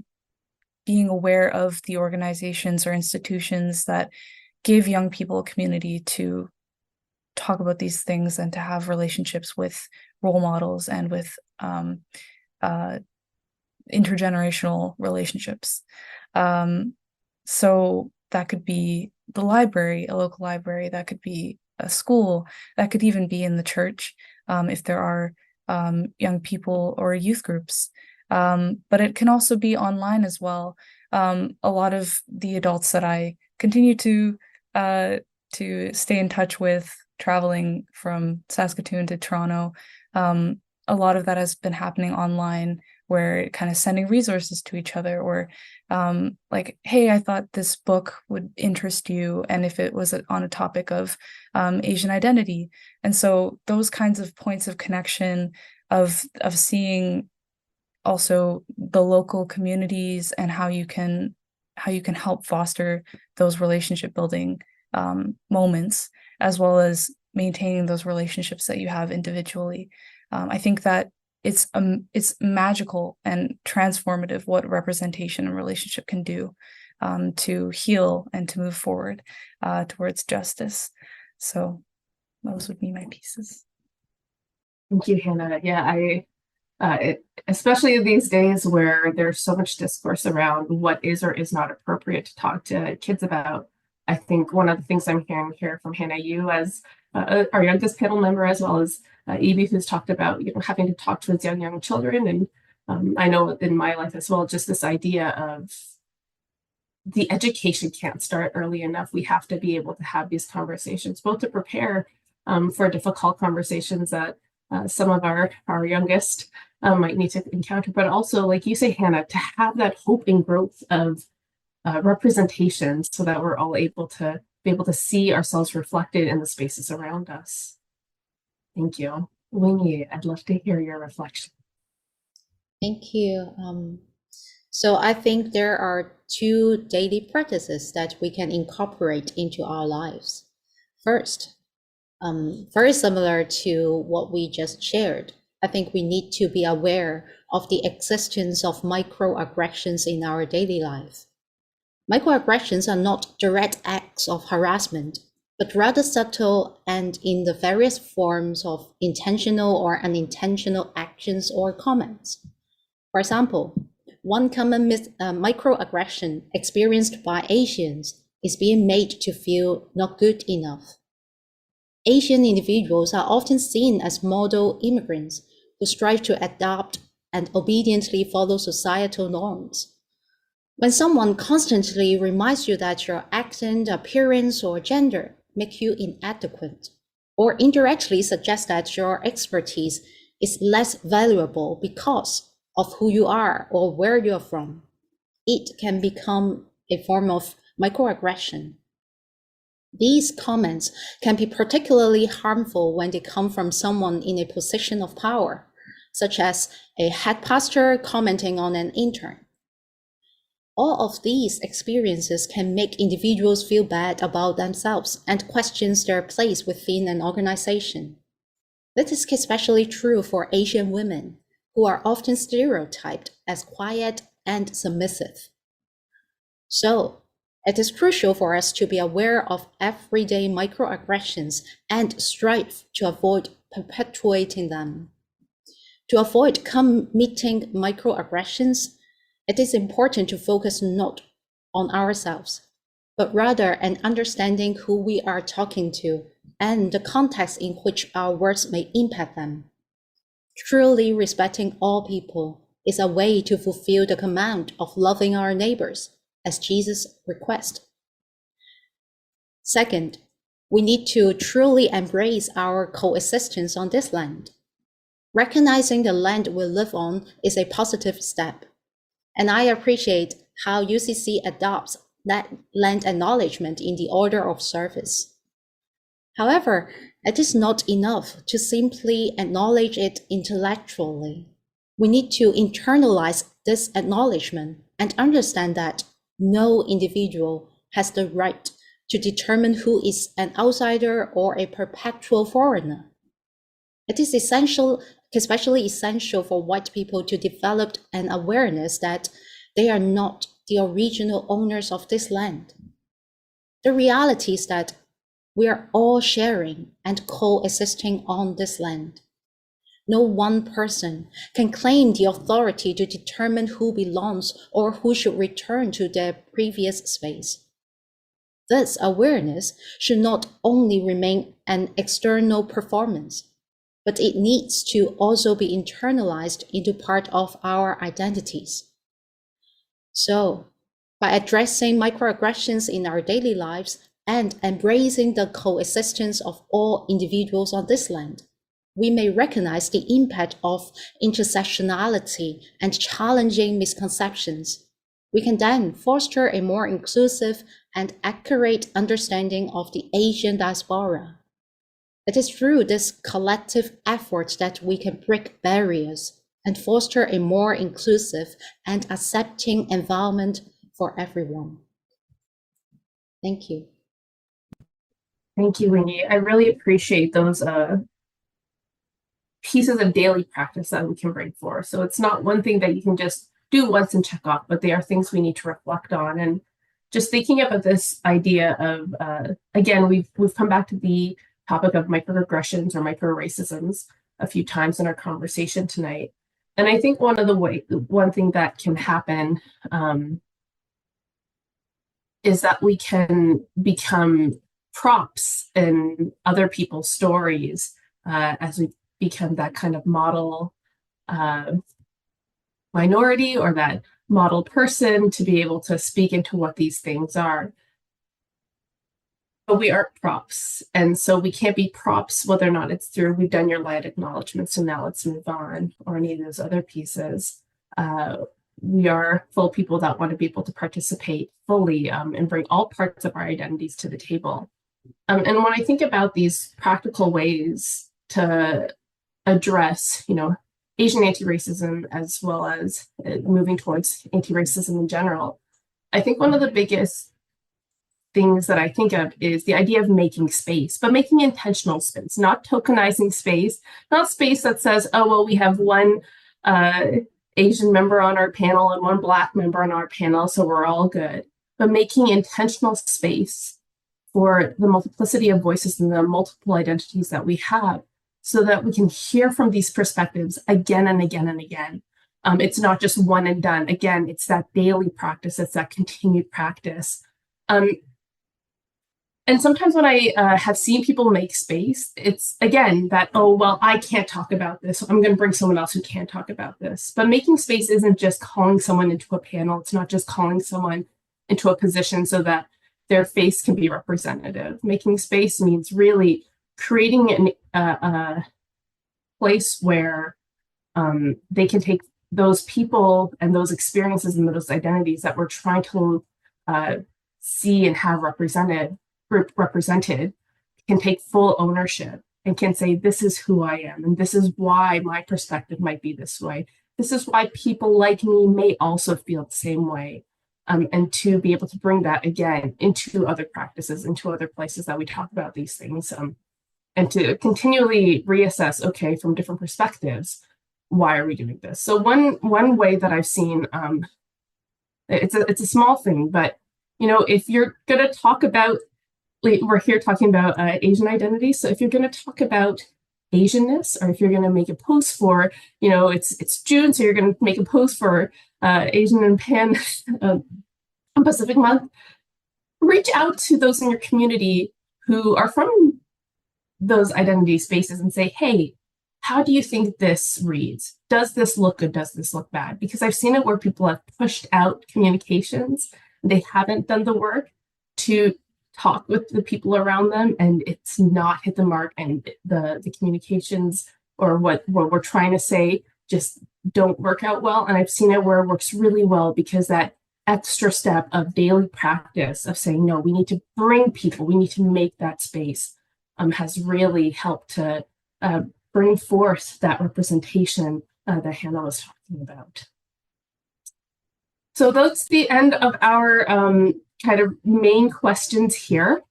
being aware of the organizations or institutions that give young people a community to talk about these things and to have relationships with role models and with intergenerational relationships. So that could be the library, a local library, that could be a school, that could even be in the church, if there are young people or youth groups. But it can also be online as well. A lot of the adults that I continue to stay in touch with, traveling from Saskatoon to Toronto, a lot of that has been happening online, where kind of sending resources to each other, or like, hey, I thought this book would interest you, and if it was on a topic of Asian identity. And so those kinds of points of connection, of seeing also the local communities and how you can help foster those relationship building moments, as well as maintaining those relationships that you have individually. I think that it's magical and transformative what representation and relationship can do to heal and to move forward towards justice. So those would be my pieces. Thank you, Hannah. Yeah, especially these days where there's so much discourse around what is or is not appropriate to talk to kids about. I think one of the things I'm hearing here from Hannah, you as our youngest panel member, as well as Evie, who's talked about having to talk to his young children, and I know in my life as well, just this idea of the education can't start early enough. We have to be able to have these conversations, both to prepare for difficult conversations that some of our youngest might need to encounter, but also, like you say, Hannah, to have that hope and growth of representation, so that we're all able to see ourselves reflected in the spaces around us. Thank you. Wingy, I'd love to hear your reflection. Thank you. So I think there are two daily practices that we can incorporate into our lives. First, very similar to what we just shared, I think we need to be aware of the existence of microaggressions in our daily life. Microaggressions are not direct acts of harassment, but rather subtle and in the various forms of intentional or unintentional actions or comments. For example, one common microaggression experienced by Asians is being made to feel not good enough. Asian individuals are often seen as model immigrants who strive to adapt and obediently follow societal norms. When someone constantly reminds you that your accent, appearance, or gender make you inadequate, or indirectly suggests that your expertise is less valuable because of who you are or where you're from, it can become a form of microaggression. These comments can be particularly harmful when they come from someone in a position of power, such as a head pastor commenting on an intern. All of these experiences can make individuals feel bad about themselves and question their place within an organization. This is especially true for Asian women, who are often stereotyped as quiet and submissive. So, it is crucial for us to be aware of everyday microaggressions and strive to avoid perpetuating them. To avoid committing microaggressions, it is important to focus not on ourselves, but rather on understanding who we are talking to and the context in which our words may impact them. Truly respecting all people is a way to fulfill the command of loving our neighbors, as Jesus requests. Second, we need to truly embrace our coexistence on this land. Recognizing the land we live on is a positive step, and I appreciate how UCC adopts that land acknowledgement in the order of service. However, it is not enough to simply acknowledge it intellectually. We need to internalize this acknowledgement and understand that no individual has the right to determine who is an outsider or a perpetual foreigner. It is especially essential for white people to develop an awareness that they are not the original owners of this land. The reality is that we are all sharing and coexisting on this land. No one person can claim the authority to determine who belongs or who should return to their previous space. This awareness should not only remain an external performance, but it needs to also be internalized into part of our identities. So, by addressing microaggressions in our daily lives and embracing the coexistence of all individuals on this land, we may recognize the impact of intersectionality and challenging misconceptions. We can then foster a more inclusive and accurate understanding of the Asian diaspora. It is through this collective effort that we can break barriers and foster a more inclusive and accepting environment for everyone. Thank you. Thank you, Winnie. I really appreciate those pieces of daily practice that we can bring forth. So it's not one thing that you can just do once and check off, but they are things we need to reflect on. And just thinking about this idea of, again, we've come back to the topic of microaggressions or microracisms a few times in our conversation tonight. And I think one thing that can happen is that we can become props in other people's stories as we become that kind of model minority or that model person to be able to speak into what these things are. But we aren't props. And so we can't be props whether or not it's through we've done your land acknowledgement, so now let's move on, or any of those other pieces. We are full people that want to be able to participate fully and bring all parts of our identities to the table. And when I think about these practical ways to address, Asian anti-racism as well as moving towards anti-racism in general, I think one of the biggest things that I think of is the idea of making space, but making intentional space, not tokenizing space, not space that says, oh, well, we have one Asian member on our panel and one Black member on our panel, so we're all good, but making intentional space for the multiplicity of voices and the multiple identities that we have, so that we can hear from these perspectives again and again and again. It's not just one and done. Again, it's that daily practice, it's that continued practice. And sometimes when I have seen people make space, it's, again, that, oh, well, I can't talk about this, so I'm going to bring someone else who can talk about this. But making space isn't just calling someone into a panel. It's not just calling someone into a position so that their face can be representative. Making space means really creating a place where they can take those people and those experiences and those identities that we're trying to see and have represented can take full ownership and can say, this is who I am, and this is why my perspective might be this way. This is why people like me may also feel the same way. And to be able to bring that again into other practices, into other places that we talk about these things, and to continually reassess, okay, from different perspectives, why are we doing this? So one way that I've seen, it's a small thing, but if you're going to talk about, we're here talking about Asian identity. So if you're going to talk about Asianness, or if you're going to make a post for, it's June, so you're going to make a post for Asian and Pan Pacific Month, reach out to those in your community who are from those identity spaces and say, hey, how do you think this reads? Does this look good? Does this look bad? Because I've seen it where people have pushed out communications. They haven't done the work to talk with the people around them, and it's not hit the mark, and the communications or what we're trying to say just don't work out well. And I've seen it where it works really well, because that extra step of daily practice of saying, no, we need to bring people, we need to make that space, has really helped to bring forth that representation that Hannah was talking about. So that's the end of our kind of main questions here.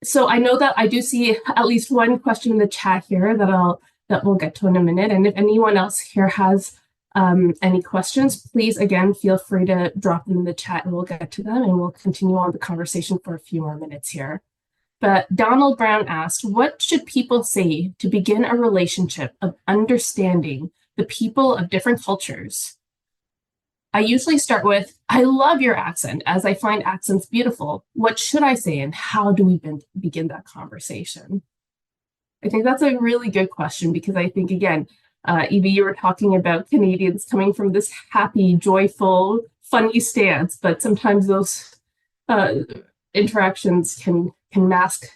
So I know that I do see at least one question in the chat here that we'll get to in a minute. And if anyone else here has any questions, please, again, feel free to drop them in the chat and we'll get to them, and we'll continue on the conversation for a few more minutes here. But Donald Brown asked, what should people say to begin a relationship of understanding the people of different cultures? I usually start with, I love your accent, as I find accents beautiful. What should I say, and how do we begin that conversation? I think that's a really good question, because I think, again, Evie, you were talking about Canadians coming from this happy, joyful, funny stance, but sometimes those interactions can mask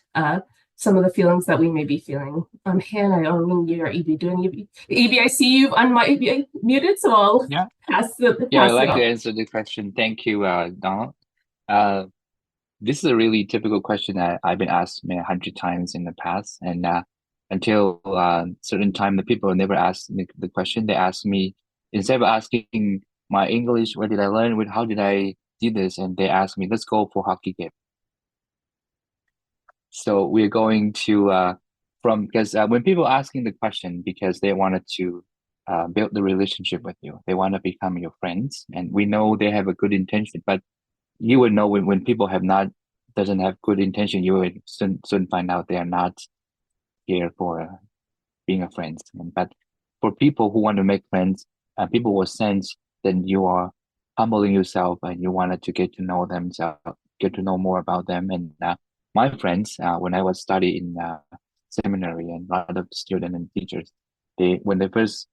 some of the feelings that we may be feeling. Hannah, or you or Evie, Evie, I see you've unmuted, so I'll pass I'd like to answer the question. Thank you, Donald. This is a really typical question that I've been asked 100 times in the past, and until certain time, the people never ask me the question. They ask me, instead of asking my English, where did I learn, how did I do this, and they ask me, let's go for hockey game. So we're going to because when people asking the question, because they wanted to build the relationship with you, they want to become your friends, and we know they have a good intention, but you would know when people doesn't have good intention, you would soon find out they are not here for being a friend. But for people who want to make friends, people will sense that you are humbling yourself and you wanted to get to know them, get to know more about them. And my friends, when I was studying in seminary, and a lot of students and teachers, when they first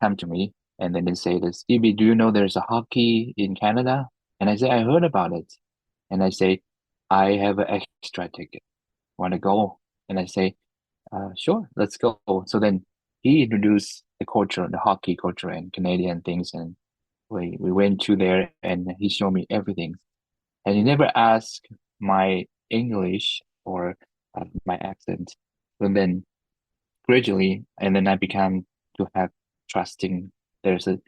come to me and then they say this, "Ibi, do you know there's a hockey in Canada?" And I say, "I heard about it." And I say, "I have an extra ticket. Want to go?" And I say, "Sure, let's go." So then he introduced the culture, the hockey culture and Canadian things. And we went to there and he showed me everything. And he never asked my English or my accent. And then gradually, and then I began to have trusting. There's a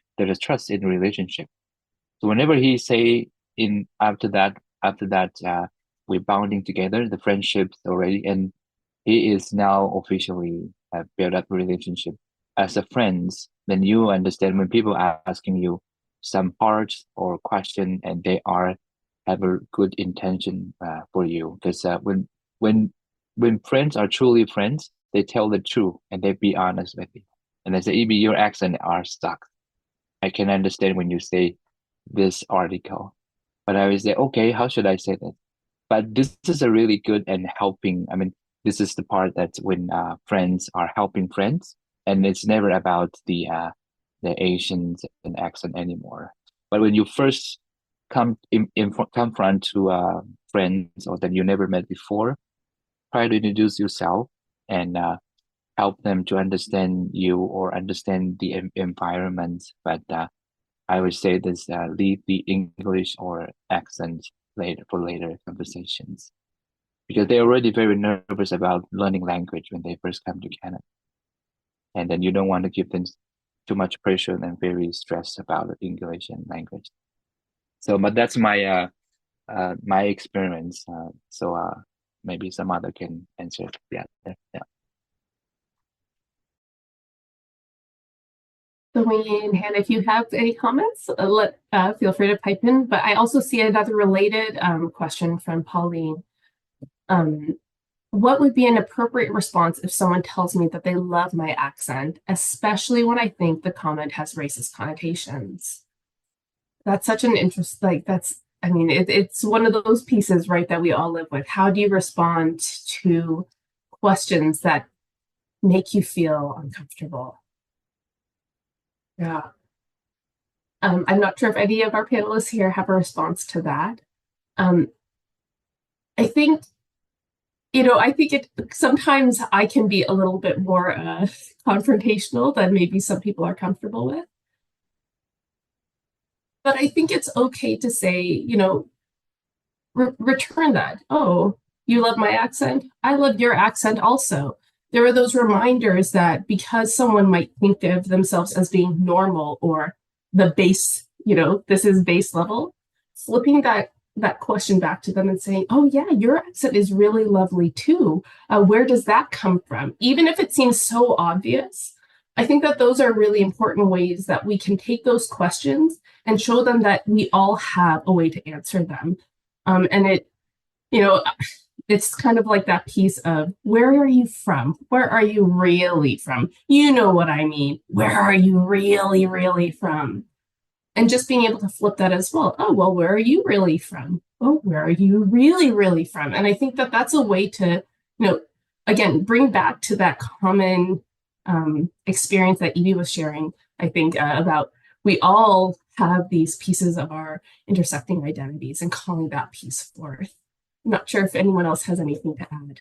trust in the relationship. So whenever he say after that, we're bonding together, the friendships already, and he is now officially built up a relationship as a friends. Then you understand when people are asking you some parts or question, and they have a good intention for you. Because when friends are truly friends, they tell the truth and they be honest with you. And they say, "Ibi, your accent are stuck. I can understand when you say this article." But I always say, "Okay, how should I say that?" But this is a really good and helping. I mean, this is the part that when friends are helping friends, and it's never about the Asians and accent anymore. But when you first come front to friends or that you never met before, try to introduce yourself and help them to understand you or understand the environment. But I would say this leave the English or accent for later conversations, because they're already very nervous about learning language when they first come to Canada. And then you don't want to give them too much pressure and very stressed about English and language. So, but that's my my experience. Maybe some other can answer. Yeah. So Wayne and Hannah, if you have any comments, feel free to pipe in. But I also see another related question from Pauline. What would be an appropriate response if someone tells me that they love my accent, especially when I think the comment has racist connotations? That's such an interest, I mean, it's one of those pieces, right, that we all live with. How do you respond to questions that make you feel uncomfortable? Yeah. I'm not sure if any of our panelists here have a response to that. I think, I think sometimes I can be a little bit more confrontational than maybe some people are comfortable with. But I think it's okay to say, return that. Oh, you love my accent? I love your accent also. There are those reminders that because someone might think of themselves as being normal or the base, this is base level, flipping that question back to them and saying, oh yeah, your accent is really lovely too. Where does that come from? Even if it seems so obvious, I think that those are really important ways that we can take those questions and show them that we all have a way to answer them. And it's kind of like that piece of, where are you from? Where are you really from? You know what I mean. Where are you really, really from? And just being able to flip that as well. Oh, well, where are you really from? Oh, where are you really, really from? And I think that that's a way to, again, bring back to that common experience that Evie was sharing, I think, about we all have these pieces of our intersecting identities and calling that piece forth. I'm not sure if anyone else has anything to add.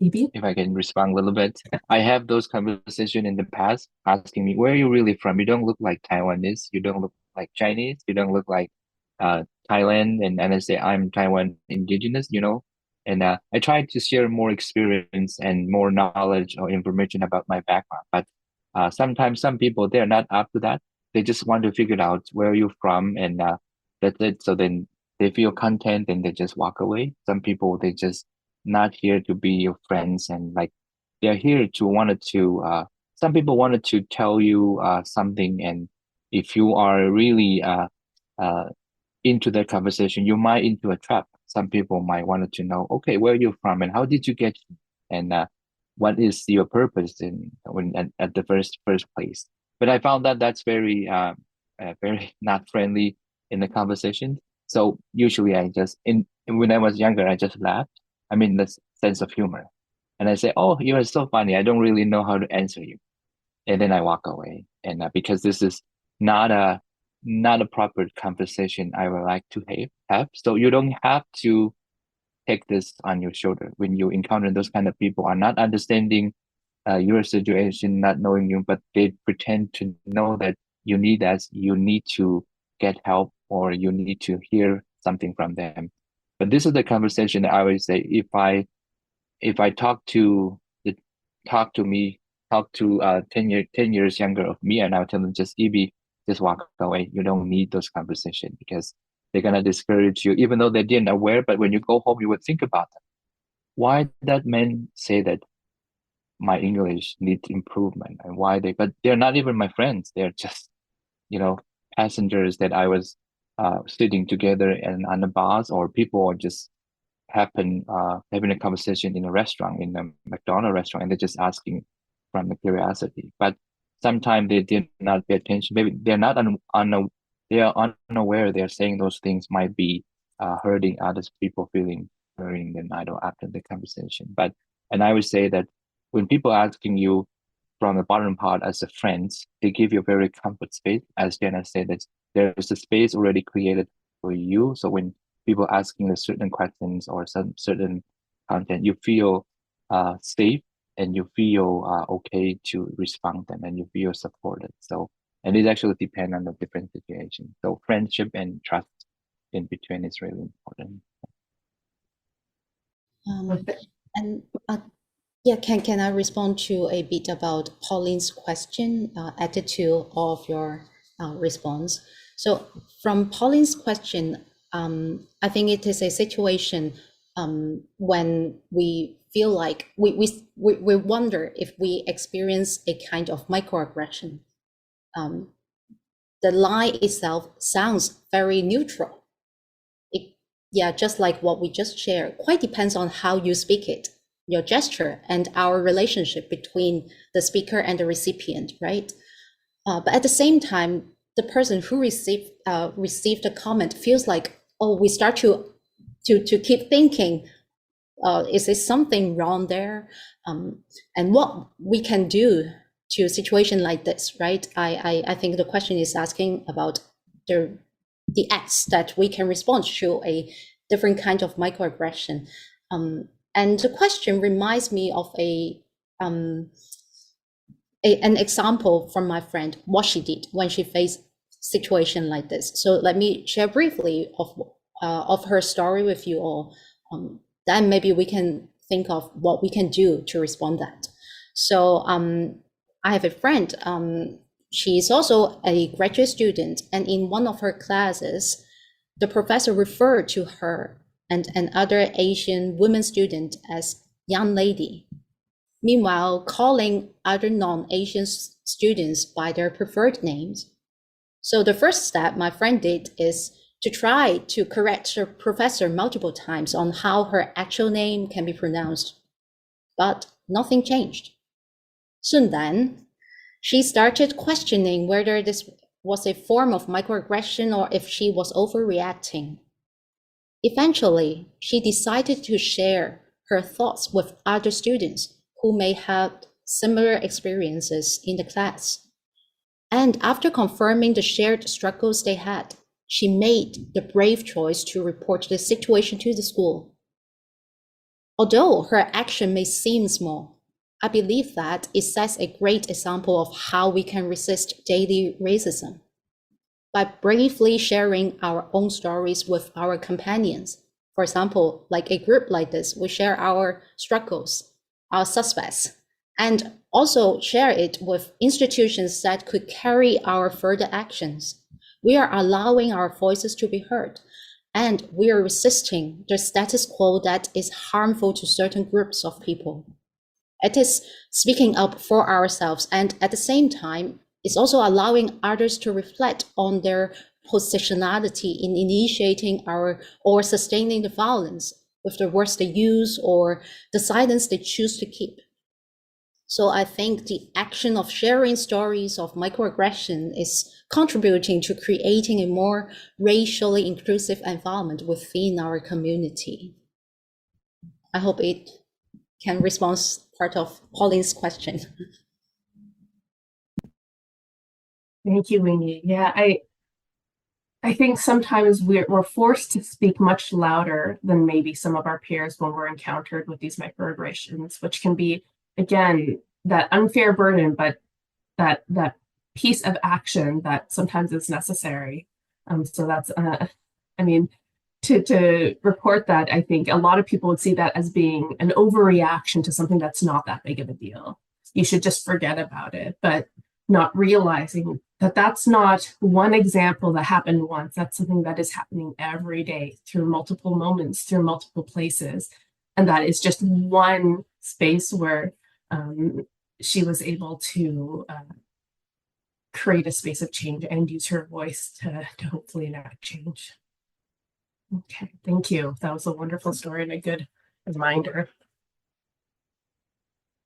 Evie? If I can respond a little bit, I have those conversations in the past asking me, where are you really from? You don't look like Taiwanese. You don't look like Chinese. You don't look like Thailand. And I say, I'm Taiwan indigenous, And I try to share more experience and more knowledge or information about my background. But sometimes some people, they're not up to that. They just want to figure out where you're from, and that's it. So then they feel content and they just walk away. Some people, they just not here to be your friends, and like they're here to wanted to some people wanted to tell you something, and if you are really into that conversation, you might into a trap. Some people might wanted to know, okay, where are you from and how did you get here? And what is your purpose at the first place. But I found that that's very very not friendly in the conversation. So usually I just when I was younger, I just laughed. I mean, the sense of humor. And I say, oh, you are so funny. I don't really know how to answer you. And then I walk away. And because this is not a proper conversation I would like to have. So you don't have to take this on your shoulder when you encounter those kind of people are not understanding your situation, not knowing you, but they pretend to know that you need to get help or you need to hear something from them. But this is the conversation that I always say, if I talk to 10 years younger of me, and I'll tell them, just Evie, just walk away. You don't need those conversations because they're gonna discourage you, even though they didn't aware, but when you go home, you would think about them. Why that man say that my English needs improvement, and but they're not even my friends. They're just, passengers that I was sitting together and on the bus, or people just happen having a conversation in a restaurant, in a McDonald's restaurant, and they're just asking from the curiosity. But sometimes they did not pay attention. Maybe they're not they are unaware. They're saying those things might be hurting others people feeling hurting them idle after the conversation. And I would say that when people are asking you from the bottom part as a friend, they give you a very comfort space. As Jenna said, that there's a space already created for you. So when people asking a certain questions or some certain content, you feel safe and you feel okay to respond them, and you feel supported. So, and it actually depends on the different situation. So friendship and trust in between is really important. And yeah, can I respond to a bit about Pauline's question, attitude of your response? So from Pauline's question, I think it is a situation when we feel like we wonder if we experience a kind of microaggression. The lie itself sounds very neutral. Yeah, just like what we just shared, quite depends on how you speak it, your gesture, and our relationship between the speaker and the recipient, right? But at the same time, the person who received the comment feels like, oh, we start to keep thinking, is there something wrong there? And what we can do to a situation like this, right? I think the question is asking about the acts that we can respond to a different kind of microaggression. And the question reminds me of an example from my friend, what she did when she faced situation like this. So let me share briefly of her story with you all. Then maybe we can think of what we can do to respond that. So I have a friend, she's also a graduate student, and in one of her classes, the professor referred to her and another Asian women student as young lady, meanwhile calling other non-Asian students by their preferred names. So the first step my friend did is to try to correct the professor multiple times on how her actual name can be pronounced, but nothing changed. Soon then, she started questioning whether this was a form of microaggression or if she was overreacting. Eventually, she decided to share her thoughts with other students who may have similar experiences in the class. And after confirming the shared struggles they had, she made the brave choice to report the situation to the school. Although her action may seem small, I believe that it sets a great example of how we can resist daily racism. By bravely sharing our own stories with our companions. For example, like a group like this, we share our struggles, our suspects, and also share it with institutions that could carry our further actions. We are allowing our voices to be heard, and we are resisting the status quo that is harmful to certain groups of people. It is speaking up for ourselves, and at the same time, it's also allowing others to reflect on their positionality in initiating or sustaining the violence with the words they use or the silence they choose to keep. So I think the action of sharing stories of microaggression is contributing to creating a more racially inclusive environment within our community. I hope it can respond part of Pauline's question. Thank you, Wingy. Yeah, I think sometimes we're forced to speak much louder than maybe some of our peers when we're encountered with these microaggressions, which can be, again, that unfair burden, but that piece of action that sometimes is necessary. So that's, I mean, to report that, I think a lot of people would see that as being an overreaction to something that's not that big of a deal. You should just forget about it, but not realizing that that's not one example that happened once. That's something that is happening every day through multiple moments, through multiple places. And that is just one space where she was able to create a space of change and use her voice to hopefully enact change. Okay, thank you. That was a wonderful story and a good reminder.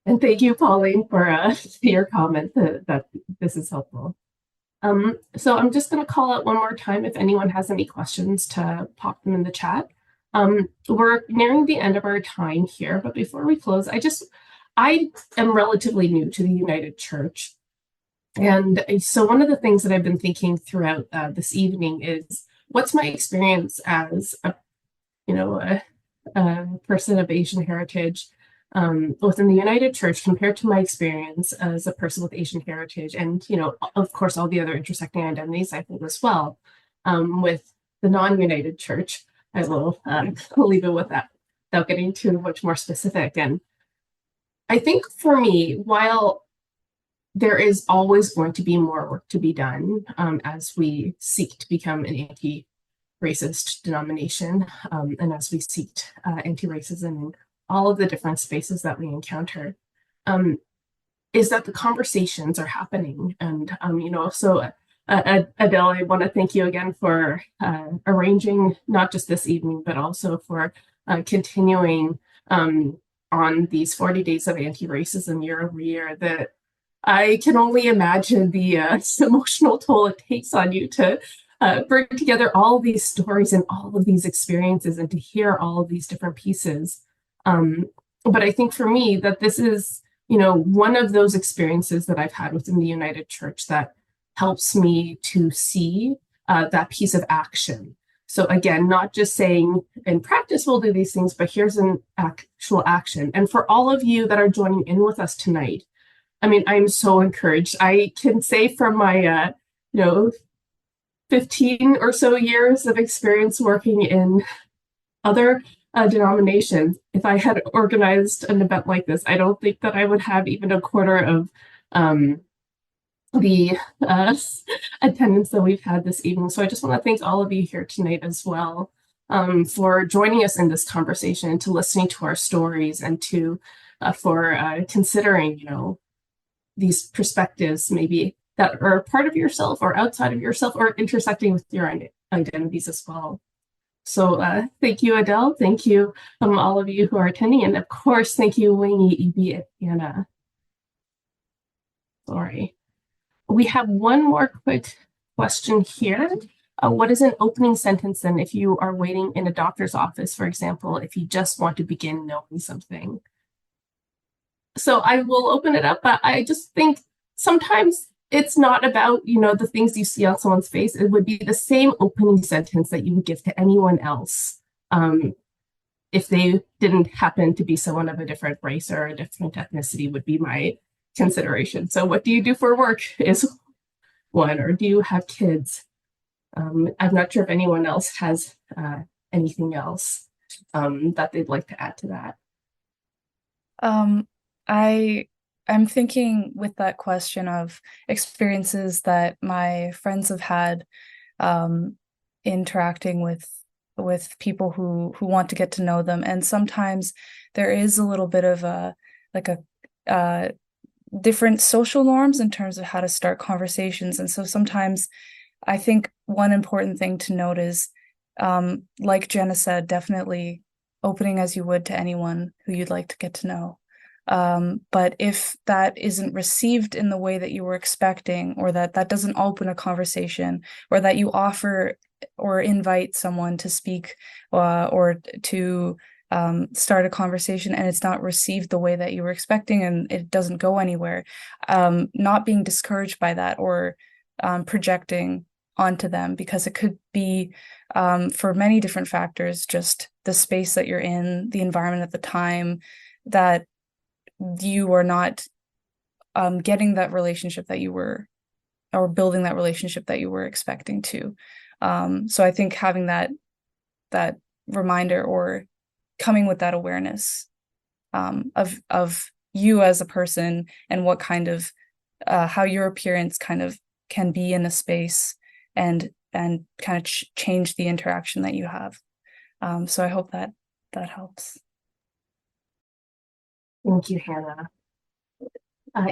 And thank you, Pauline, for your comment that this is helpful. So I'm just going to call out one more time if anyone has any questions to pop them in the chat. We're nearing the end of our time here, but before we close, I am relatively new to the United Church. And so one of the things that I've been thinking throughout this evening is, what's my experience as a person of Asian heritage within the United Church compared to my experience as a person with Asian heritage, and of course, all the other intersecting identities I hold as well. With the non-United Church, I will leave it with that without getting too much more specific. And I think for me, while there is always going to be more work to be done as we seek to become an anti-racist denomination, and as we seek anti-racism in all of the different spaces that we encounter, is that the conversations are happening. And, so Adele, I want to thank you again for arranging not just this evening, but also for continuing on these 40 days of anti-racism year over year. That I can only imagine the emotional toll it takes on you to bring together all of these stories and all of these experiences and to hear all of these different pieces. But I think for me that this is, one of those experiences that I've had within the United Church that helps me to see that piece of action. So again, not just saying in practice we'll do these things, but here's an actual action. And for all of you that are joining in with us tonight, I mean, I'm so encouraged. I can say from my, 15 or so years of experience working in other denominations, if I had organized an event like this, I don't think that I would have even a quarter of the attendance that we've had this evening. So I just want to thank all of you here tonight as well for joining us in this conversation, to listening to our stories, and to for considering, these perspectives maybe that are part of yourself or outside of yourself or intersecting with your identities as well. So thank you, Adele. Thank you, all of you who are attending. And of course, thank you, Wing, Evie, and Anna. Sorry. We have one more quick question here. What is an opening sentence then if you are waiting in a doctor's office, for example, if you just want to begin knowing something? So I will open it up, but I just think sometimes it's not about, the things you see on someone's face. It would be the same opening sentence that you would give to anyone else if they didn't happen to be someone of a different race or a different ethnicity, would be my consideration. So what do you do for work is one, or do you have kids? I'm not sure if anyone else has anything else that they'd like to add to that. I'm thinking with that question of experiences that my friends have had interacting with people who want to get to know them, and sometimes there is a little bit of a different social norms in terms of how to start conversations. And so sometimes I think one important thing to note is, like Jenna said, definitely opening as you would to anyone who you'd like to get to know. But if that isn't received in the way that you were expecting, or that doesn't open a conversation, or that you offer or invite someone to speak or to start a conversation and it's not received the way that you were expecting and it doesn't go anywhere, not being discouraged by that or projecting onto them, because it could be for many different factors, just the space that you're in, the environment at the time, that you are not getting that relationship that you were, or building that relationship that you were expecting to. So I think having that reminder, or coming with that awareness of you as a person, and what kind of how your appearance kind of can be in a space and kind of change the interaction that you have. So I hope that helps. Thank you, Hannah.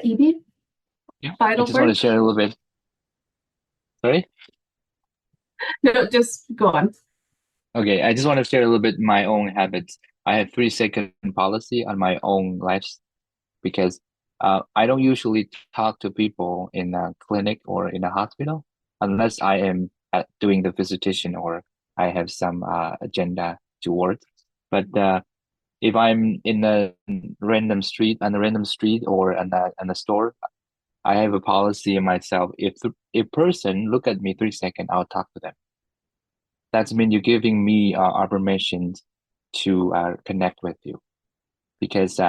Evie? Yeah, Final I just want to words? share a little bit. Sorry? No, just go on. Okay, I just want to share a little bit my own habits. I have 3-second policy on my own life, because I don't usually talk to people in a clinic or in a hospital unless I am doing the visitation or I have some agenda to work. But if I'm in a random street, or in a store, I have a policy in myself. If a person look at me 3 seconds, I'll talk to them. That's mean you're giving me our permission to connect with you, because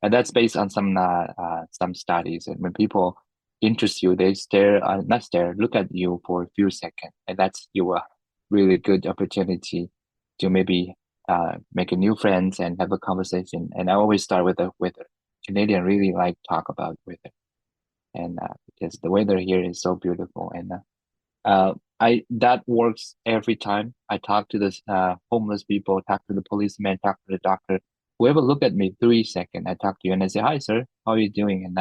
And that's based on some studies. And when people interest you, they not stare, look at you for a few seconds, and that's your really good opportunity to maybe make a new friends and have a conversation. And I always start with a weather. Canadian really like talk about weather, and because the weather here is so beautiful, and I that works every time. I talk to the homeless people, talk to the policeman, talk to the doctor. Whoever look at me 3 seconds, I talk to you and I say, "Hi, sir, how are you doing?"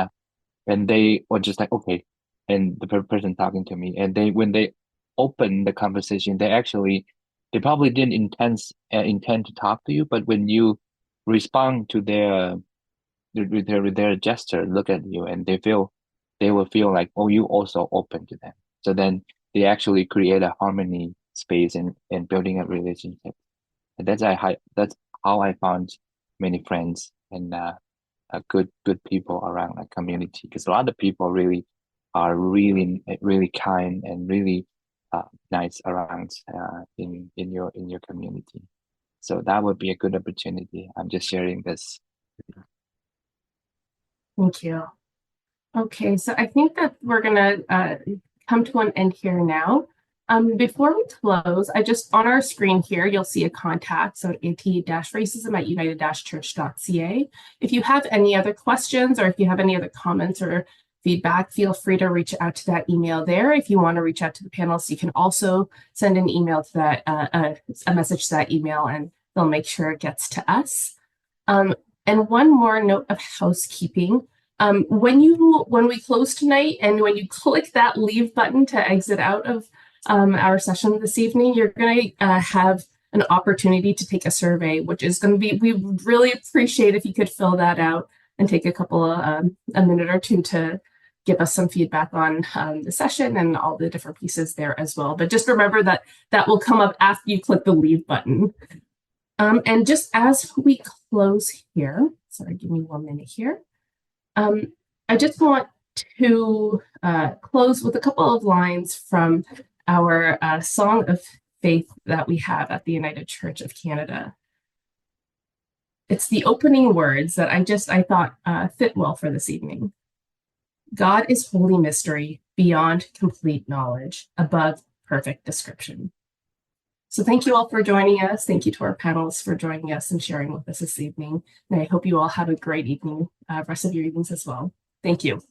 And they were just like, "Okay," and the person talking to me, and when they open the conversation, they probably didn't intend to talk to you, but when you respond to with their gesture, look at you, and they will feel like, oh, you also open to them. So then they actually create a harmony space and building a relationship. And that's how I found many friends and good people around my community. Because a lot of people really are really kind and really nice around in your community. So that would be a good opportunity. I'm just sharing this. Thank you. Okay, so I think that we're gonna come to an end here now. Before we close, on our screen here, you'll see a contact, so anti-racism@united-church.ca. If you have any other questions, or if you have any other comments or feedback, feel free to reach out to that email there. If you want to reach out to the panelists, you can also send an email to that, a message to that email, and they'll make sure it gets to us. And one more note of housekeeping. When we close tonight, and when you click that leave button to exit out of our session this evening, you're going to have an opportunity to take a survey, which is going to be, we would really appreciate if you could fill that out and take a minute or two to give us some feedback on the session and all the different pieces there as well. But just remember that that will come up after you click the leave button. And just as we close here, sorry, give me 1 minute here. I just want to close with a couple of lines from our Song of Faith that we have at the United Church of Canada. It's the opening words that I thought fit well for this evening. God is holy mystery, beyond complete knowledge, above perfect description. So thank you all for joining us. Thank you to our panelists for joining us and sharing with us this evening. And I hope you all have a great evening, rest of your evenings as well. Thank you.